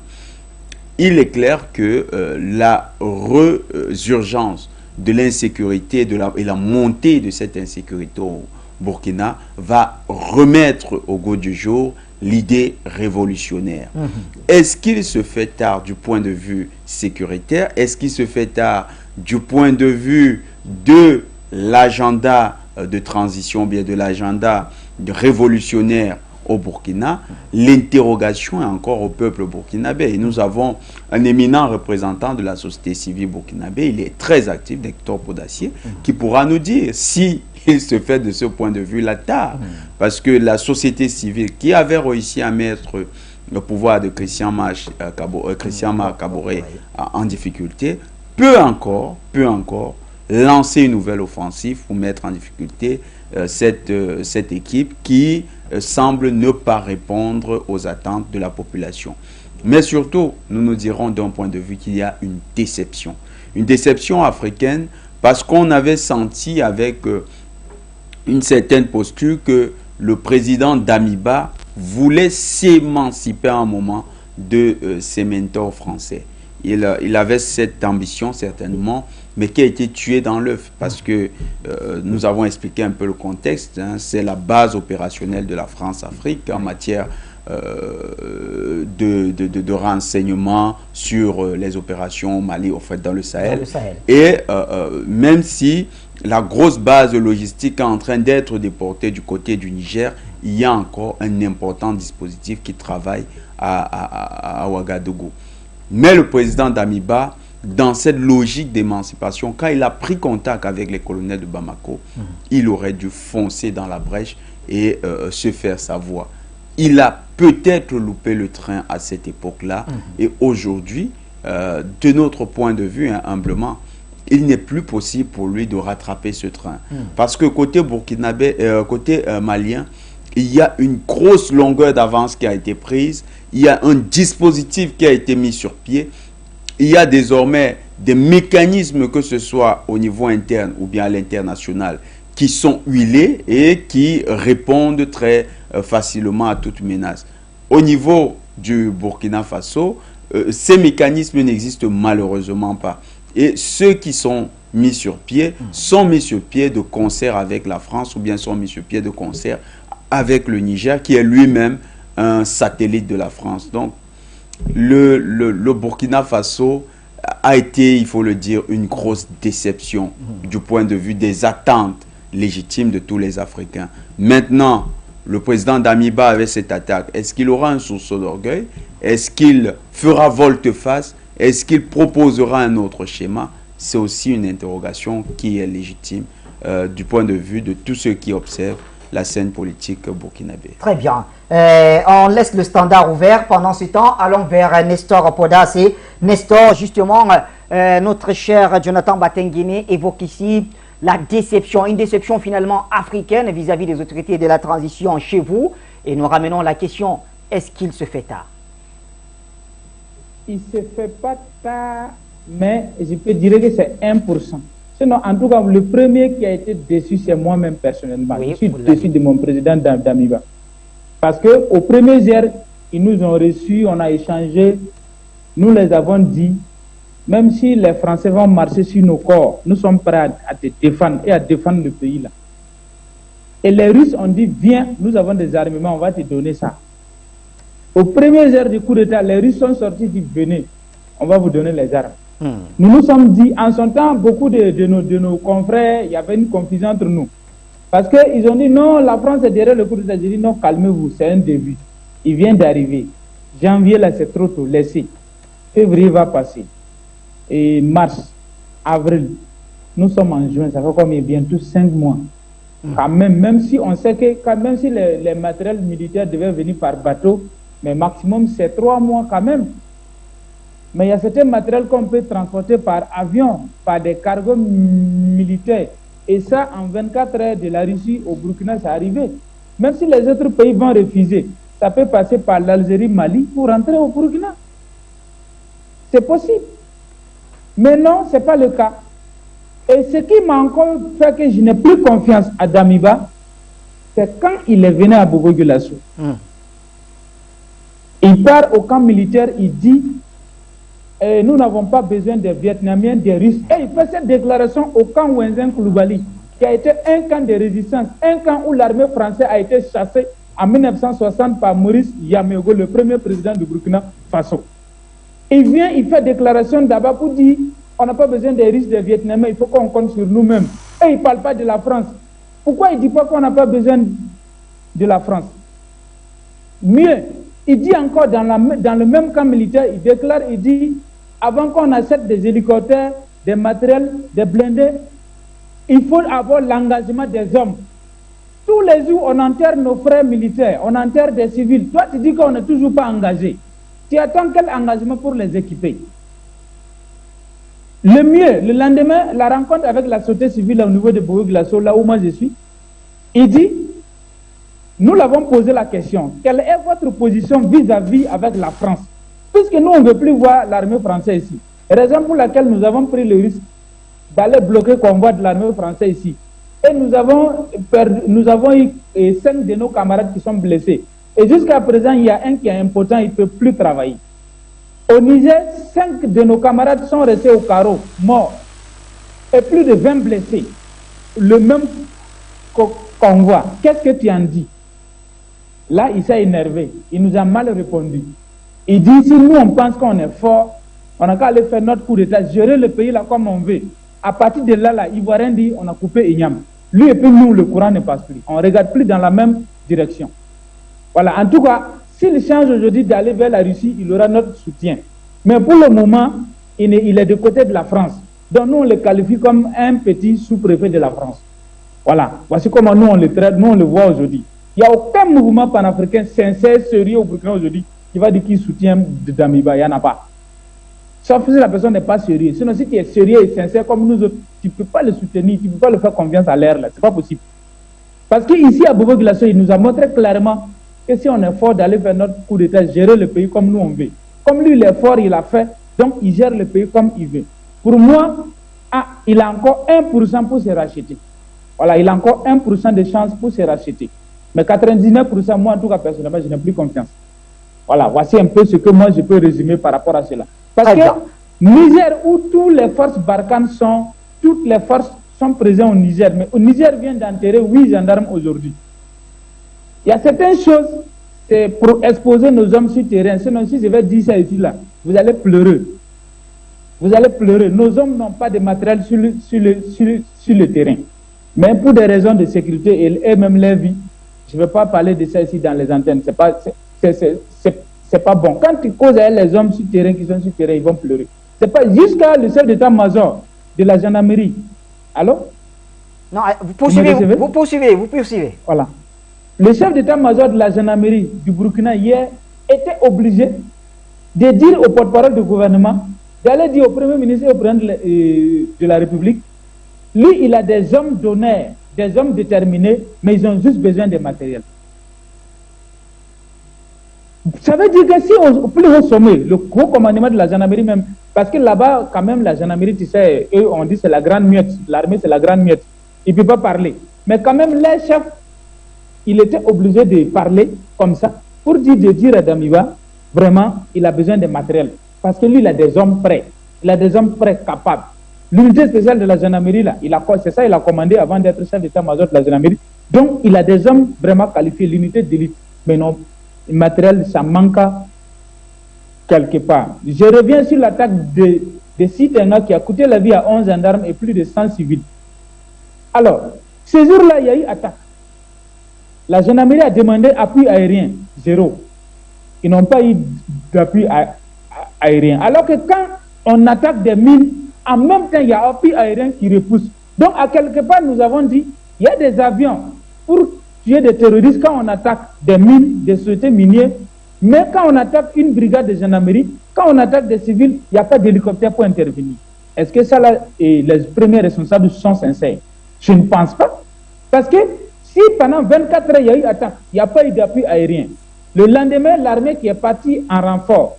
Speaker 2: Il est clair que la résurgence de l'insécurité et la montée de cette insécurité au Burkina va remettre au goût du jour l'idée révolutionnaire. Est-ce qu'il se fait tard du point de vue sécuritaire? Est-ce qu'il se fait tard du point de vue de l'agenda de transition, bien de l'agenda révolutionnaire au Burkina? L'interrogation est encore au peuple burkinabé. Et nous avons un éminent représentant de la société civile burkinabé, il est très actif, Hector Podassier, qui pourra nous dire si il se fait de ce point de vue-là tard. Parce que la société civile qui avait réussi à mettre le pouvoir de Christian Marc Kaboré en difficulté peut encore lancer une nouvelle offensive pour mettre en difficulté cette équipe qui semble ne pas répondre aux attentes de la population. Mais surtout, nous nous dirons d'un point de vue qu'il y a une déception africaine, parce qu'on avait senti avec une certaine posture que le président Damiba voulait s'émanciper à un moment de ses mentors français. Il avait cette ambition certainement, mais qui a été tuée dans l'œuf, parce que nous avons expliqué un peu le contexte. C'est la base opérationnelle de la France-Afrique en matière de renseignements sur les opérations au Mali, au fait, dans le Sahel. Et même si la grosse base logistique est en train d'être déportée du côté du Niger, il y a encore un important dispositif qui travaille à Ouagadougou. Mais le président Damiba, dans cette logique d'émancipation, quand il a pris contact avec les colonels de Bamako, il aurait dû foncer dans la brèche et se faire sa voix. Il a peut-être loupé le train à cette époque-là. Et aujourd'hui, de notre point de vue, humblement, il n'est plus possible pour lui de rattraper ce train. Parce que côté burkinabé, côté malien, il y a une grosse longueur d'avance qui a été prise. Il y a un dispositif qui a été mis sur pied. Il y a désormais des mécanismes, que ce soit au niveau interne ou bien à l'international, qui sont huilés et qui répondent très facilement à toute menace. Au niveau du Burkina Faso, ces mécanismes n'existent malheureusement pas. Et ceux qui sont mis sur pied sont mis sur pied de concert avec la France ou bien sont mis sur pied de concert avec le Niger, qui est lui-même un satellite de la France. Donc, le Burkina Faso a été, il faut le dire, une grosse déception du point de vue des attentes légitimes de tous les Africains. Maintenant, le président Damiba avec cette attaque, est-ce qu'il aura un sursaut d'orgueil? Est-ce qu'il fera volte-face? Est-ce qu'il proposera un autre schéma? C'est aussi une interrogation qui est légitime du point de vue de tous ceux qui observent la scène politique burkinabé.
Speaker 1: Très bien. On laisse le standard ouvert. Pendant ce temps, allons vers Nestor Podassé. Nestor, justement, notre cher Jonathan Matengene évoque ici la déception, une déception finalement africaine vis-à-vis des autorités de la transition chez vous. Et nous ramenons la question, est-ce qu'il se fait tard?
Speaker 3: Il ne se fait pas tard, mais je peux dire que c'est 1%. Sinon, en tout cas, le premier qui a été déçu, c'est moi-même personnellement. Oui, je suis déçu de mon président Damiba. Parce qu'au premier jour, ils nous ont reçus, on a échangé, nous les avons dit, même si les Français vont marcher sur nos corps, nous sommes prêts à te défendre et à défendre le pays là. Et les Russes ont dit, viens, nous avons des armements, on va te donner ça. Au premier jour du coup d'État, les Russes sont sortis, disent, venez, on va vous donner les armes. Nous nous sommes dit, en son temps, beaucoup de nos confrères, il y avait une confusion entre nous. Parce qu'ils ont dit, non, la France est derrière le coup d'État. J'ai dit, non, calmez-vous, c'est un début. Il vient d'arriver. Janvier, là, c'est trop tôt, laissez. Février va passer. Et mars, avril, nous sommes en juin, ça fait combien? Bientôt 5 mois. Quand même si on sait que, quand même si les matériels militaires devaient venir par bateau, mais maximum c'est 3 mois quand même. Mais il y a certains matériels qu'on peut transporter par avion, par des cargos militaires. Et ça, en 24 heures de la Russie au Burkina, c'est arrivé. Même si les autres pays vont refuser, ça peut passer par l'Algérie, Mali, pour rentrer au Burkina. C'est possible. Mais non, ce n'est pas le cas. Et ce qui m'a encore fait que je n'ai plus confiance à Damiba, c'est quand il est venu à Bobo-Dioulasso. Il part au camp militaire, il dit nous n'avons pas besoin des Vietnamiens, des Russes. Et il fait cette déclaration au camp Wenzen Koulibaly, qui a été un camp de résistance, un camp où l'armée française a été chassée en 1960 par Maurice Yamégo, le premier président du Burkina Faso. Il vient, il fait déclaration d'abord pour dire on n'a pas besoin des Russes, des Vietnamiens, il faut qu'on compte sur nous-mêmes. Et il ne parle pas de la France. Pourquoi il ne dit pas qu'on n'a pas besoin de la France? Mieux, il dit encore dans le même camp militaire, il déclare, il dit avant qu'on achète des hélicoptères, des matériels, des blindés, il faut avoir l'engagement des hommes. Tous les jours, on enterre nos frères militaires, on enterre des civils. Toi, tu dis qu'on n'est toujours pas engagé. Tu attends quel engagement pour les équiper? Le mieux, le lendemain, la rencontre avec la société civile au niveau de Bobo-Dioulasso, là où moi je suis, il dit, nous l'avons posé la question, quelle est votre position vis-à-vis avec la France? Puisque nous, on ne veut plus voir l'armée française ici. Raison pour laquelle nous avons pris le risque d'aller bloquer le convoi de l'armée française ici. Et nous avons eu 5 de nos camarades qui sont blessés. Et jusqu'à présent, il y a un qui est impotent, il ne peut plus travailler. Au Niger, 5 de nos camarades sont restés au carreau, morts. Et plus de 20 blessés. Le même convoi. Qu'est-ce que tu en dis? Là, il s'est énervé. Il nous a mal répondu. Il dit, si nous, on pense qu'on est fort, on n'a qu'à aller faire notre coup d'État, gérer le pays là comme on veut. À partir de là, Ivoirien dit, on a coupé Ignam. Lui et puis nous, le courant ne passe plus. On ne regarde plus dans la même direction. Voilà, en tout cas, s'il change aujourd'hui d'aller vers la Russie, il aura notre soutien. Mais pour le moment, il est de côté de la France. Donc nous, on le qualifie comme un petit sous-préfet de la France. Voilà, voici comment nous, on le traite, nous, on le voit aujourd'hui. Il n'y a aucun mouvement panafricain sincère, sérieux au Burkina aujourd'hui qui va dire qu'il soutient Damiba. Il n'y en a pas. Sauf si la personne n'est pas sérieuse. Sinon, si tu es sérieux et sincère comme nous autres, tu ne peux pas le soutenir, tu ne peux pas le faire confiance à l'air. Ce n'est pas possible. Parce qu'ici, à Bobo-Dioulasso, il nous a montré clairement que si on est fort d'aller faire notre coup d'État, gérer le pays comme nous on veut. Comme lui, il est fort, il a fait, donc il gère le pays comme il veut. Pour moi, il a encore 1% pour se racheter. Voilà, il a encore 1% de chance pour se racheter. Mais 99%, moi, en tout cas, personnellement, je n'ai plus confiance. Voilà, voici un peu ce que moi, je peux résumer par rapport à cela. Parce que Niger, où toutes les forces Barkhane sont, toutes les forces sont présentes au Niger. Mais au Niger vient d'enterrer 8 gendarmes aujourd'hui. Il y a certaines choses, c'est pour exposer nos hommes sur le terrain. Sinon, si je vais dire ça ici, là, vous allez pleurer. Vous allez pleurer. Nos hommes n'ont pas de matériel sur le terrain. Mais pour des raisons de sécurité et même leur vie, je ne vais pas parler de ça ici dans les antennes. C'est pas bon. Quand tu causes avec les hommes sur le terrain qui sont sur le terrain, ils vont pleurer. C'est pas jusqu'à le chef d'état-major de la gendarmerie. Allô?
Speaker 1: Non, vous poursuivez.
Speaker 3: Voilà. Le chef d'état-major de la gendarmerie du Burkina hier était obligé de dire au porte-parole du gouvernement, d'aller dire au premier ministre et au président de la République, lui, il a des hommes d'honneur, des hommes déterminés, mais ils ont juste besoin de matériel. Ça veut dire que si au plus haut sommet, le gros commandement de la gendarmerie même, parce que là-bas, quand même, la gendarmerie, tu sais, eux, on dit c'est la grande muette, l'armée, c'est la grande muette. Ils ne peuvent pas parler. Mais quand même, les chefs il était obligé de parler comme ça pour dire à Damiba, vraiment, il a besoin de matériel. Parce que lui, il a des hommes prêts. Il a des hommes prêts, capables. L'unité spéciale de la gendarmerie, là, c'est ça, il a commandé avant d'être chef d'état-major de la gendarmerie. Donc, il a des hommes vraiment qualifiés, l'unité d'élite. Mais non, le matériel, ça manque quelque part. Je reviens sur l'attaque de Sitenga qui a coûté la vie à 11 gendarmes et plus de 100 civils. Alors, ce jour-là, il y a eu attaque. La gendarmerie a demandé appui aérien, zéro. Ils n'ont pas eu d'appui aérien. Alors que quand on attaque des mines, en même temps, il y a appui aérien qui repousse. Donc, à quelque part, nous avons dit, il y a des avions pour tuer des terroristes quand on attaque des mines, des sociétés minières. Mais quand on attaque une brigade de gendarmerie, quand on attaque des civils, il n'y a pas d'hélicoptère pour intervenir. Est-ce que ça, là, et les premiers responsables sont sincères? Je ne pense pas. Parce que si pendant 24 heures, il y a eu attaque, il n'y a pas eu d'appui aérien. Le lendemain, l'armée qui est partie en renfort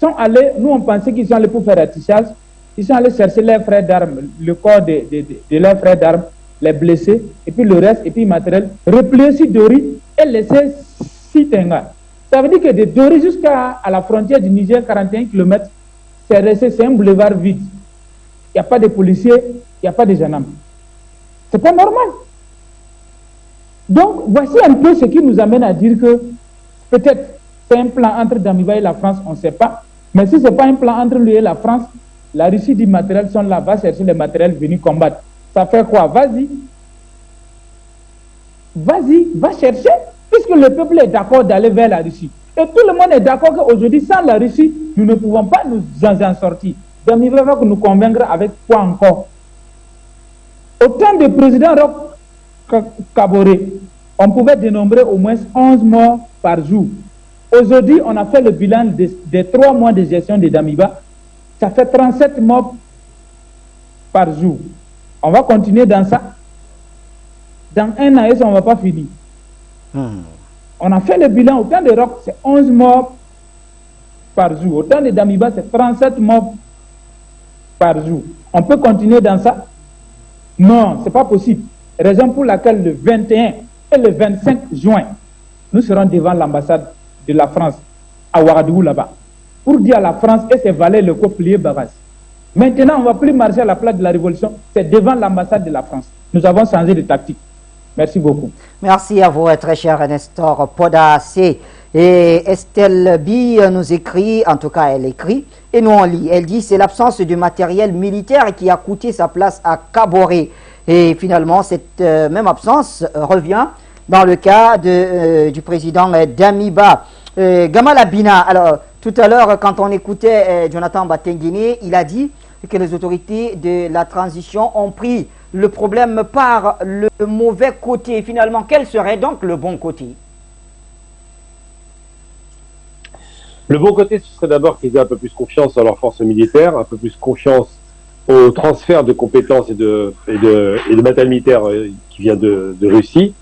Speaker 3: sont allés, nous on pensait qu'ils sont allés pour faire ratissage, ils sont allés chercher leurs frères d'armes, le corps de leurs frères d'armes, les blessés, et puis le reste, et puis le matériel, replier sur Dori et laisser Sitenga. Ça veut dire que de Dori jusqu'à la frontière du Niger, 41 km, c'est un boulevard vide. Il n'y a pas de policiers, il n'y a pas de gendarmes. C'est pas normal. Donc, voici un peu ce qui nous amène à dire que peut-être c'est un plan entre Damiba et la France, on ne sait pas. Mais si ce n'est pas un plan entre lui et la France, la Russie dit matériel sont là, va chercher les matériels, venir combattre. Ça fait quoi? Vas-y, va chercher, puisque le peuple est d'accord d'aller vers la Russie. Et tout le monde est d'accord qu'aujourd'hui, sans la Russie, nous ne pouvons pas nous en sortir. Damiba va nous convaincre avec quoi encore? Au temps du président Roch Kaboré, on pouvait dénombrer au moins 11 morts par jour. Aujourd'hui, on a fait le bilan des 3 mois de gestion de Damiba. Ça fait 37 morts par jour. On va continuer dans ça. Dans un an, on ne va pas finir. On a fait le bilan. Au temps de Roch, c'est 11 morts par jour. Au temps de Damiba, c'est 37 morts par jour. On peut continuer dans ça? Non, ce n'est pas possible. Raison pour laquelle le 21 et le 25 juin, nous serons devant l'ambassade de la France à Ouagadougou là-bas pour dire à la France et ses valets le plier bagage. Maintenant, on ne va plus marcher à la place de la Révolution, c'est devant l'ambassade de la France. Nous avons changé de tactique. Merci beaucoup.
Speaker 1: Merci à vous, très cher Nestor Podacé. Et Estelle Bi nous écrit, en tout cas elle écrit, et nous on lit. Elle dit c'est l'absence de matériel militaire qui a coûté sa place à Kaboré. Et finalement, cette même absence revient dans le cas du président Damiba. Gamal Abina, alors tout à l'heure, quand on écoutait Jonathan Batenguine, il a dit que les autorités de la transition ont pris le problème par le mauvais côté. Finalement, quel serait donc le bon côté?
Speaker 4: Le bon côté, ce serait d'abord qu'ils aient un peu plus confiance dans leurs forces militaires, un peu plus confiance au transfert de compétences et de matériel militaire qui vient de Russie.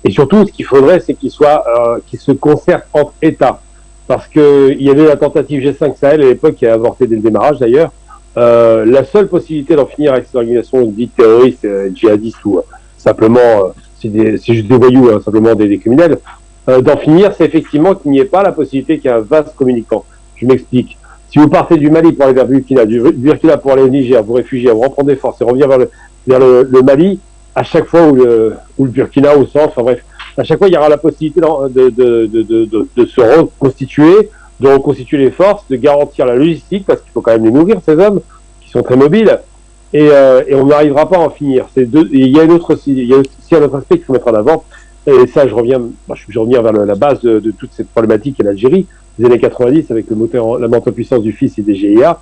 Speaker 4: Et surtout, ce qu'il faudrait, c'est qu'ils se concertent entre États. Parce qu'il y avait la tentative G5 Sahel à l'époque qui a avorté dès le démarrage d'ailleurs. La seule possibilité d'en finir avec ces organisations dites terroristes, djihadistes ou simplement, c'est juste des voyous, hein, simplement des criminels, d'en finir, c'est effectivement qu'il n'y ait pas la possibilité qu'il y ait un vaste communicant. Je m'explique. Si vous partez du Mali pour aller vers Burkina, du Burkina pour aller au Niger, vous réfugiez, vous reprendre des forces et revenir vers le Mali, à chaque fois, ou le Burkina, ou le centre, enfin bref, à chaque fois, il y aura la possibilité de se reconstituer, de reconstituer les forces, de garantir la logistique, parce qu'il faut quand même les nourrir, ces hommes, qui sont très mobiles, et on n'arrivera pas à en finir. Il y a aussi un autre aspect qu'il faut mettre en avant, et ça, je reviens vers la base de toute cette problématique, qui est l'Algérie, des années 90, avec la montée en puissance du FIS et des GIA.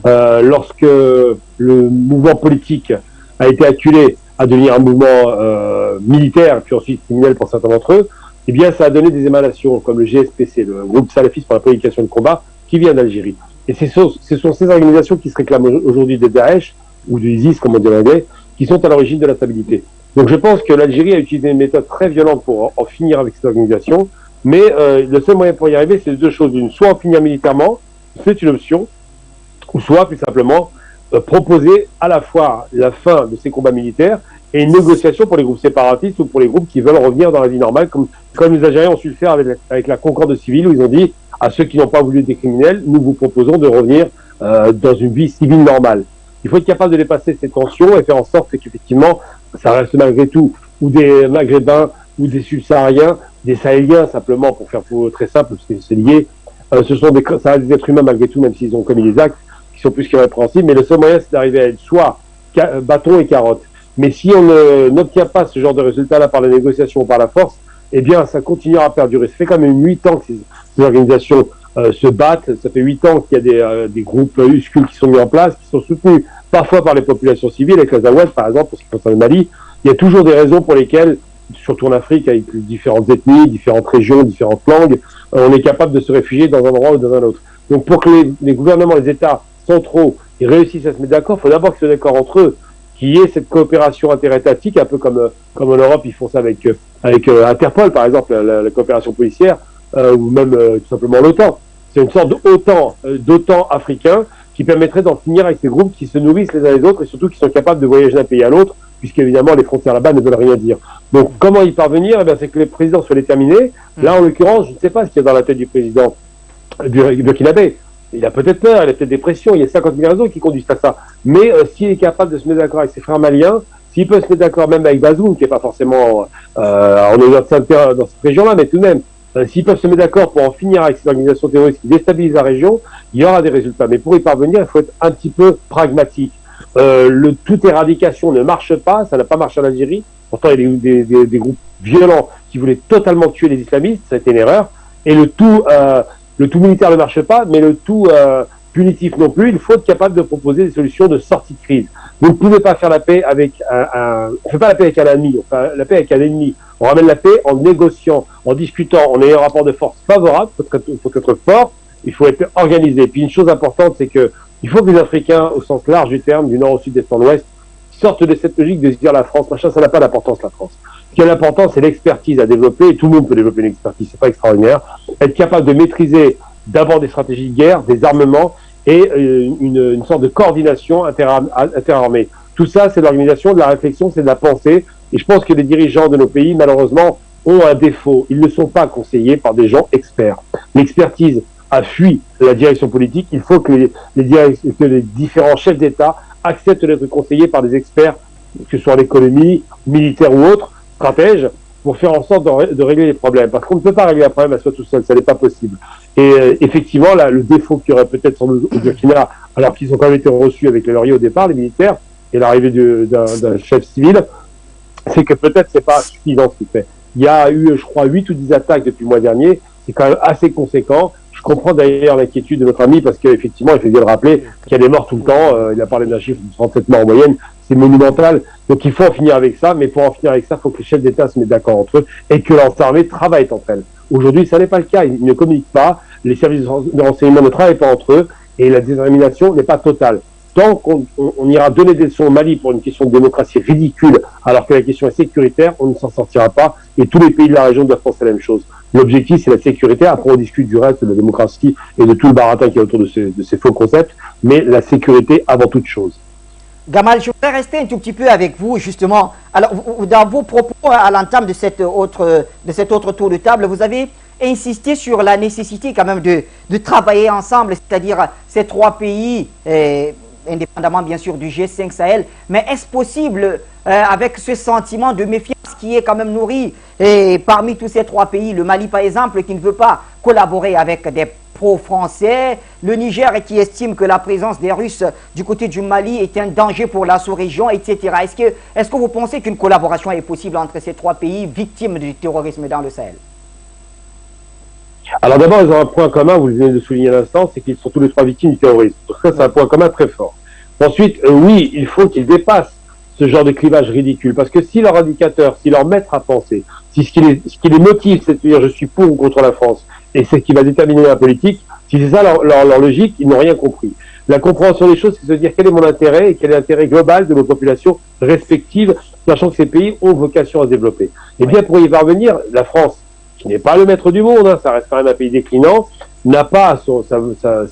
Speaker 4: Lorsque le mouvement politique a été acculé à devenir un mouvement militaire, puis ensuite criminel pour certains d'entre eux, eh bien, ça a donné des émanations, comme le GSPC, le groupe salafiste pour la prédication de combat, qui vient d'Algérie. Et ce sont ces organisations qui se réclament aujourd'hui de Daesh, ou du ISIS, comme on dit en anglais, qui sont à l'origine de la stabilité. Donc je pense que l'Algérie a utilisé une méthode très violente pour en finir avec cette organisation, mais le seul moyen pour y arriver, c'est deux choses. Soit en finir militairement, c'est une option, ou soit plus simplement proposer à la fois la fin de ces combats militaires et une négociation pour les groupes séparatistes ou pour les groupes qui veulent revenir dans la vie normale, comme les Algériens ont su le faire avec la concorde civile, où ils ont dit à ceux qui n'ont pas voulu être des criminels, nous vous proposons de revenir dans une vie civile normale. Il faut être capable de dépasser ces tensions et faire en sorte qu'effectivement, ça reste malgré tout, ou des Maghrébins, ou des Subsahariens, des Sahéliens, simplement, pour faire très simple, parce que c'est lié. Ça reste des êtres humains malgré tout, même s'ils ont commis des actes qui sont plus qu'irrépréhensibles, mais le seul moyen, c'est d'arriver à être soit bâton et carotte. Mais si on n'obtient pas ce genre de résultat-là par la négociation ou par la force, eh bien, ça continuera à perdurer. Ça fait quand même 8 ans que ces organisations se battent. Ça fait 8 ans qu'il y a des groupuscules qui sont mis en place, qui sont soutenus parfois par les populations civiles, avec les Azawad, par exemple, pour ce qui concerne le Mali. Il y a toujours des raisons pour lesquelles, surtout en Afrique, avec différentes ethnies, différentes régions, différentes langues, on est capable de se réfugier dans un endroit ou dans un autre. Donc, pour que les gouvernements, les États centraux, ils réussissent à se mettre d'accord, il faut d'abord qu'ils soient d'accord entre eux, qu'il y ait cette coopération interétatique, un peu comme en Europe, ils font ça avec Interpol, par exemple, la coopération policière, ou même tout simplement l'OTAN. C'est une sorte d'OTAN africain qui permettrait d'en finir avec ces groupes qui se nourrissent les uns les autres et surtout qui sont capables de voyager d'un pays à l'autre, puisqu'évidemment les frontières là-bas ne veulent rien dire. Donc comment y parvenir? Eh bien, c'est que les présidents soient déterminés. Là, en l'occurrence, je ne sais pas ce qu'il y a dans la tête du président burkinabé. Il a peut-être peur, il a peut-être des pressions, il y a 50 000 raisons qui conduisent à ça. Mais s'il est capable de se mettre d'accord avec ses frères maliens, s'il peut se mettre d'accord même avec Bazoum, qui n'est pas forcément en dans cette région-là, mais tout de même, s'ils peuvent se mettre d'accord pour en finir avec ces organisations terroristes qui déstabilisent la région, il y aura des résultats. Mais pour y parvenir, il faut être un petit peu pragmatique. Toute éradication ne marche pas, ça n'a pas marché en Algérie. Pourtant, il y a eu des groupes violents qui voulaient totalement tuer les islamistes, ça a été une erreur. Et le tout militaire ne marche pas, mais le tout punitif non plus. Il faut être capable de proposer des solutions de sortie de crise. Vous ne pouvez pas faire la paix avec on fait pas la paix avec un ami, on fait la paix avec un ennemi. On ramène la paix en négociant, en discutant, en ayant un rapport de force favorable. Il faut être fort, il faut être organisé. Et puis une chose importante, c'est que il faut que les Africains, au sens large du terme, du nord au sud, d'est en ouest, sortent de cette logique de se dire la France, machin, ça n'a pas d'importance, la France. Ce qui a l'importance, c'est l'expertise à développer, et tout le monde peut développer une expertise, c'est pas extraordinaire. Être capable de maîtriser d'abord des stratégies de guerre, des armements, et une sorte de coordination interarmée. Tout ça, c'est de l'organisation, de la réflexion, c'est de la pensée, et je pense que les dirigeants de nos pays, malheureusement, ont un défaut. Ils ne sont pas conseillés par des gens experts. L'expertise a fui la direction politique. Il faut que les différents chefs d'État acceptent d'être conseillés par des experts, que ce soit en économie, militaire ou autre, stratèges, pour faire en sorte de régler les problèmes. Parce qu'on ne peut pas régler un problème à soi tout seul, ça n'est pas possible. Et effectivement, là, le défaut qu'il y aurait peut-être sans doute au Burkina, alors qu'ils ont quand même été reçus avec les lauriers au départ, les militaires, et l'arrivée d'un chef civil, c'est que peut-être c'est pas suffisant ce qu'il fait. Il y a eu, je crois, 8 ou 10 attaques depuis le mois dernier, c'est quand même assez conséquent. Je comprends d'ailleurs l'inquiétude de notre ami, parce qu'effectivement, il faut bien le rappeler, qu'il y a des morts tout le temps, il a parlé d'un chiffre de 37 morts en moyenne, c'est monumental, donc il faut en finir avec ça, mais pour en finir avec ça, il faut que les chefs d'État se mettent d'accord entre eux, et que leurs armées travaillent entre elles. Aujourd'hui, ça n'est pas le cas, ils ne communiquent pas, les services de renseignement ne travaillent pas entre eux, et la détermination n'est pas totale. Tant qu'on ira donner des leçons au Mali pour une question de démocratie ridicule, alors que la question est sécuritaire, on ne s'en sortira pas, et tous les pays de la région doivent penser la même chose. L'objectif, c'est la sécurité. Après, on discute du reste, de la démocratie et de tout le baratin qui est autour de ces faux concepts, mais la sécurité avant toute chose.
Speaker 1: Gamal, je voudrais rester un tout petit peu avec vous, justement. Alors, dans vos propos à l'entame de cet autre tour de table, vous avez insisté sur la nécessité quand même de travailler ensemble, c'est-à-dire ces trois pays, indépendamment bien sûr du G5 Sahel, mais est-ce possible avec ce sentiment de méfiance qui est quand même nourri parmi tous ces trois pays, le Mali par exemple qui ne veut pas collaborer avec des pro-français, le Niger qui estime que la présence des Russes du côté du Mali est un danger pour la sous-région, etc. Est-ce que vous pensez qu'une collaboration est possible entre ces trois pays victimes du terrorisme dans le Sahel?
Speaker 4: Alors d'abord, ils ont un point commun, vous venez de souligner à l'instant, c'est qu'ils sont tous les trois victimes du terrorisme. Donc ça, c'est un point commun très fort. Ensuite, oui, il faut qu'ils dépassent ce genre de clivage ridicule, parce que si leur indicateur, si leur maître à penser, si ce qui les motive, c'est de dire je suis pour ou contre la France, et c'est ce qui va déterminer la politique, si c'est ça leur logique, ils n'ont rien compris. La compréhension des choses, c'est de se dire quel est mon intérêt et quel est l'intérêt global de nos populations respectives, sachant que ces pays ont vocation à se développer. Et bien pour y parvenir, la France, qui n'est pas le maître du monde, ça reste quand même un pays déclinant, n'a pas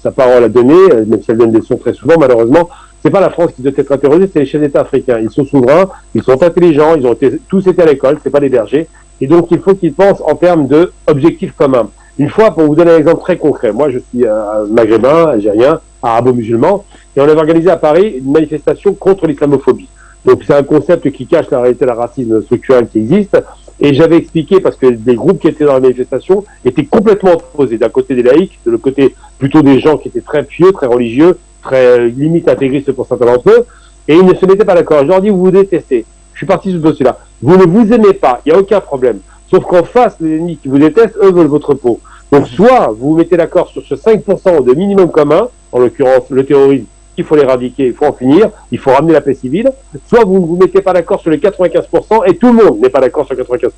Speaker 4: sa parole à donner, même si elle donne des leçons très souvent, malheureusement, c'est pas la France qui doit être un terroriste, c'est les chefs d'État africains. Ils sont souverains, ils sont intelligents, ils ont tous été à l'école, c'est pas des bergers. Et donc, il faut qu'ils pensent en termes d'objectifs communs. Une fois, pour vous donner un exemple très concret, moi, je suis maghrébin, algérien, arabo-musulman, et on avait organisé à Paris une manifestation contre l'islamophobie. Donc, c'est un concept qui cache la réalité de la racisme structurel qui existe. Et j'avais expliqué, parce que des groupes qui étaient dans la manifestation étaient complètement opposés. D'un côté des laïcs, de l'autre côté plutôt des gens qui étaient très pieux, très religieux, très limite intégristes pour certains d'entre eux. Et ils ne se mettaient pas d'accord. Je leur dis, vous vous détestez. Je suis parti sur ce dossier-là. Vous ne vous aimez pas, il n'y a aucun problème. Sauf qu'en face, les ennemis qui vous détestent, eux veulent votre peau. Donc soit vous vous mettez d'accord sur ce 5% de minimum commun, en l'occurrence le terrorisme, il faut l'éradiquer, il faut en finir, il faut ramener la paix civile, soit vous ne vous mettez pas d'accord sur les 95% et tout le monde n'est pas d'accord sur 95%.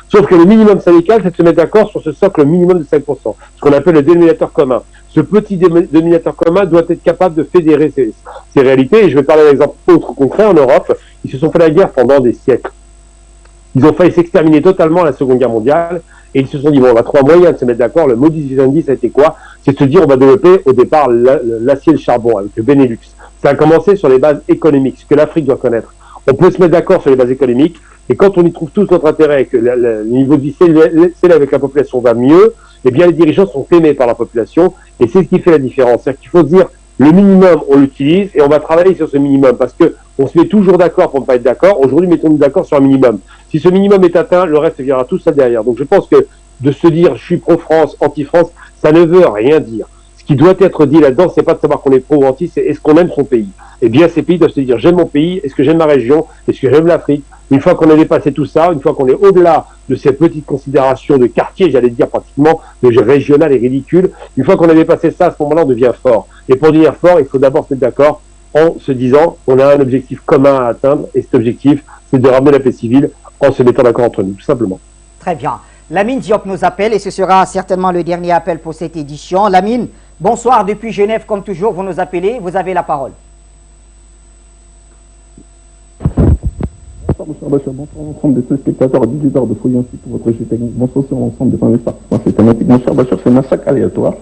Speaker 4: Sauf que le minimum syndical, c'est de se mettre d'accord sur ce socle minimum de 5%, ce qu'on appelle le dénominateur commun. Ce petit dénominateur commun doit être capable de fédérer ces réalités. Et je vais parler d'un exemple autre concret en Europe. Ils se sont fait la guerre pendant des siècles. Ils ont failli s'exterminer totalement à la Seconde Guerre mondiale. Et ils se sont dit, bon, on va trouver un moyen de se mettre d'accord. Le mot 1870, ça a été quoi? C'est de se dire, on va développer au départ l'acier et le charbon avec le Benelux. Ça a commencé sur les bases économiques, ce que l'Afrique doit connaître. On peut se mettre d'accord sur les bases économiques. Et quand on y trouve tous notre intérêt et que le niveau de vie s'élève avec la population va mieux, eh bien, les dirigeants sont aimés par la population. Et c'est ce qui fait la différence. C'est-à-dire qu'il faut se dire, le minimum, on l'utilise et on va travailler sur ce minimum parce que on se met toujours d'accord pour ne pas être d'accord. Aujourd'hui, mettons-nous d'accord sur un minimum. Si ce minimum est atteint, le reste viendra tout seul derrière. Donc, je pense que de se dire, je suis pro-France, anti-France, ça ne veut rien dire. Ce qui doit être dit là-dedans, c'est pas de savoir qu'on est pro ou anti, c'est est-ce qu'on aime son pays. Eh bien, ces pays doivent se dire, j'aime mon pays, est-ce que j'aime ma région, est-ce que j'aime l'Afrique. Une fois qu'on a dépassé tout ça, une fois qu'on est au-delà de ces petites considérations de quartier, j'allais dire pratiquement, de régional et ridicule, une fois qu'on a dépassé ça, à ce moment-là, on devient fort. Et pour devenir fort, il faut d'abord se mettre d'accord en se disant, on a un objectif commun à atteindre, et cet objectif, c'est de ramener la paix civile en se mettant d'accord entre nous, tout simplement.
Speaker 1: Très bien. Lamine Diop nous appelle et ce sera certainement le dernier appel pour cette édition. Lamine, bonsoir depuis Genève, comme toujours, vous nous appelez, vous avez la parole.
Speaker 9: Bonsoir, bonsoir l'ensemble des téléspectateurs et auditeurs de Folie ainsi pour votre jeu technique. Bonsoir sur l'ensemble des panneaux participants. C'est thématique. Mon cher Bachar, c'est massacre aléatoire.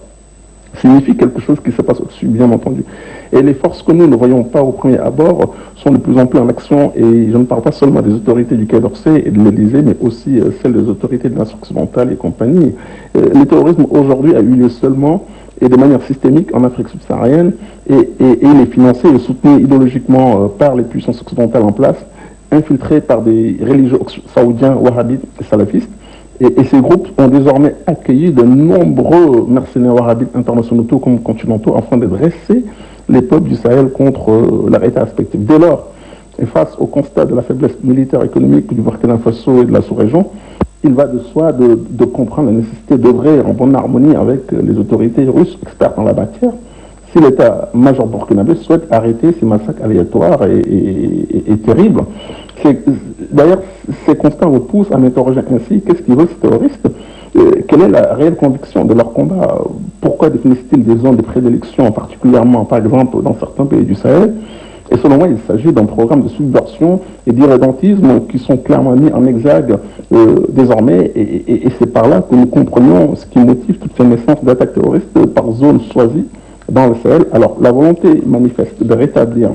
Speaker 9: Signifie quelque chose qui se passe au-dessus, bien entendu. Et les forces que nous ne voyons pas au premier abord sont de plus en plus en action. Et je ne parle pas seulement des autorités du Quai d'Orsay et de l'Élysée, mais aussi celles des autorités de l'Afrique occidentale et compagnie. Le terrorisme aujourd'hui a eu lieu seulement et de manière systémique en Afrique subsaharienne et il est financé et soutenu idéologiquement par les puissances occidentales en place, infiltrés par des religieux saoudiens, wahhabites et salafistes. Et ces groupes ont désormais accueilli de nombreux mercenaires wahhabites internationaux comme continentaux afin de dresser les peuples du Sahel contre leur état respectif. Dès lors, et face au constat de la faiblesse militaire et économique du Burkina Faso et de la sous-région, il va de soi de comprendre la nécessité d'œuvrer en bonne harmonie avec les autorités russes expertes en la matière si l'état-major burkinabé souhaite arrêter ces massacres aléatoires et terribles. D'ailleurs, ces constats vous poussent à m'interroger ainsi, qu'est-ce qu'ils veulent ces terroristes? Quelle est la réelle conviction de leur combat? Pourquoi définissent-ils des zones de prédilection, particulièrement, par exemple, dans certains pays du Sahel? Et selon moi, il s'agit d'un programme de subversion et d'irrédentisme qui sont clairement mis en exergue désormais. Et c'est par là que nous comprenons ce qui motive toutes ces naissances d'attaques terroristes par zone choisie dans le Sahel. Alors, la volonté manifeste de rétablir,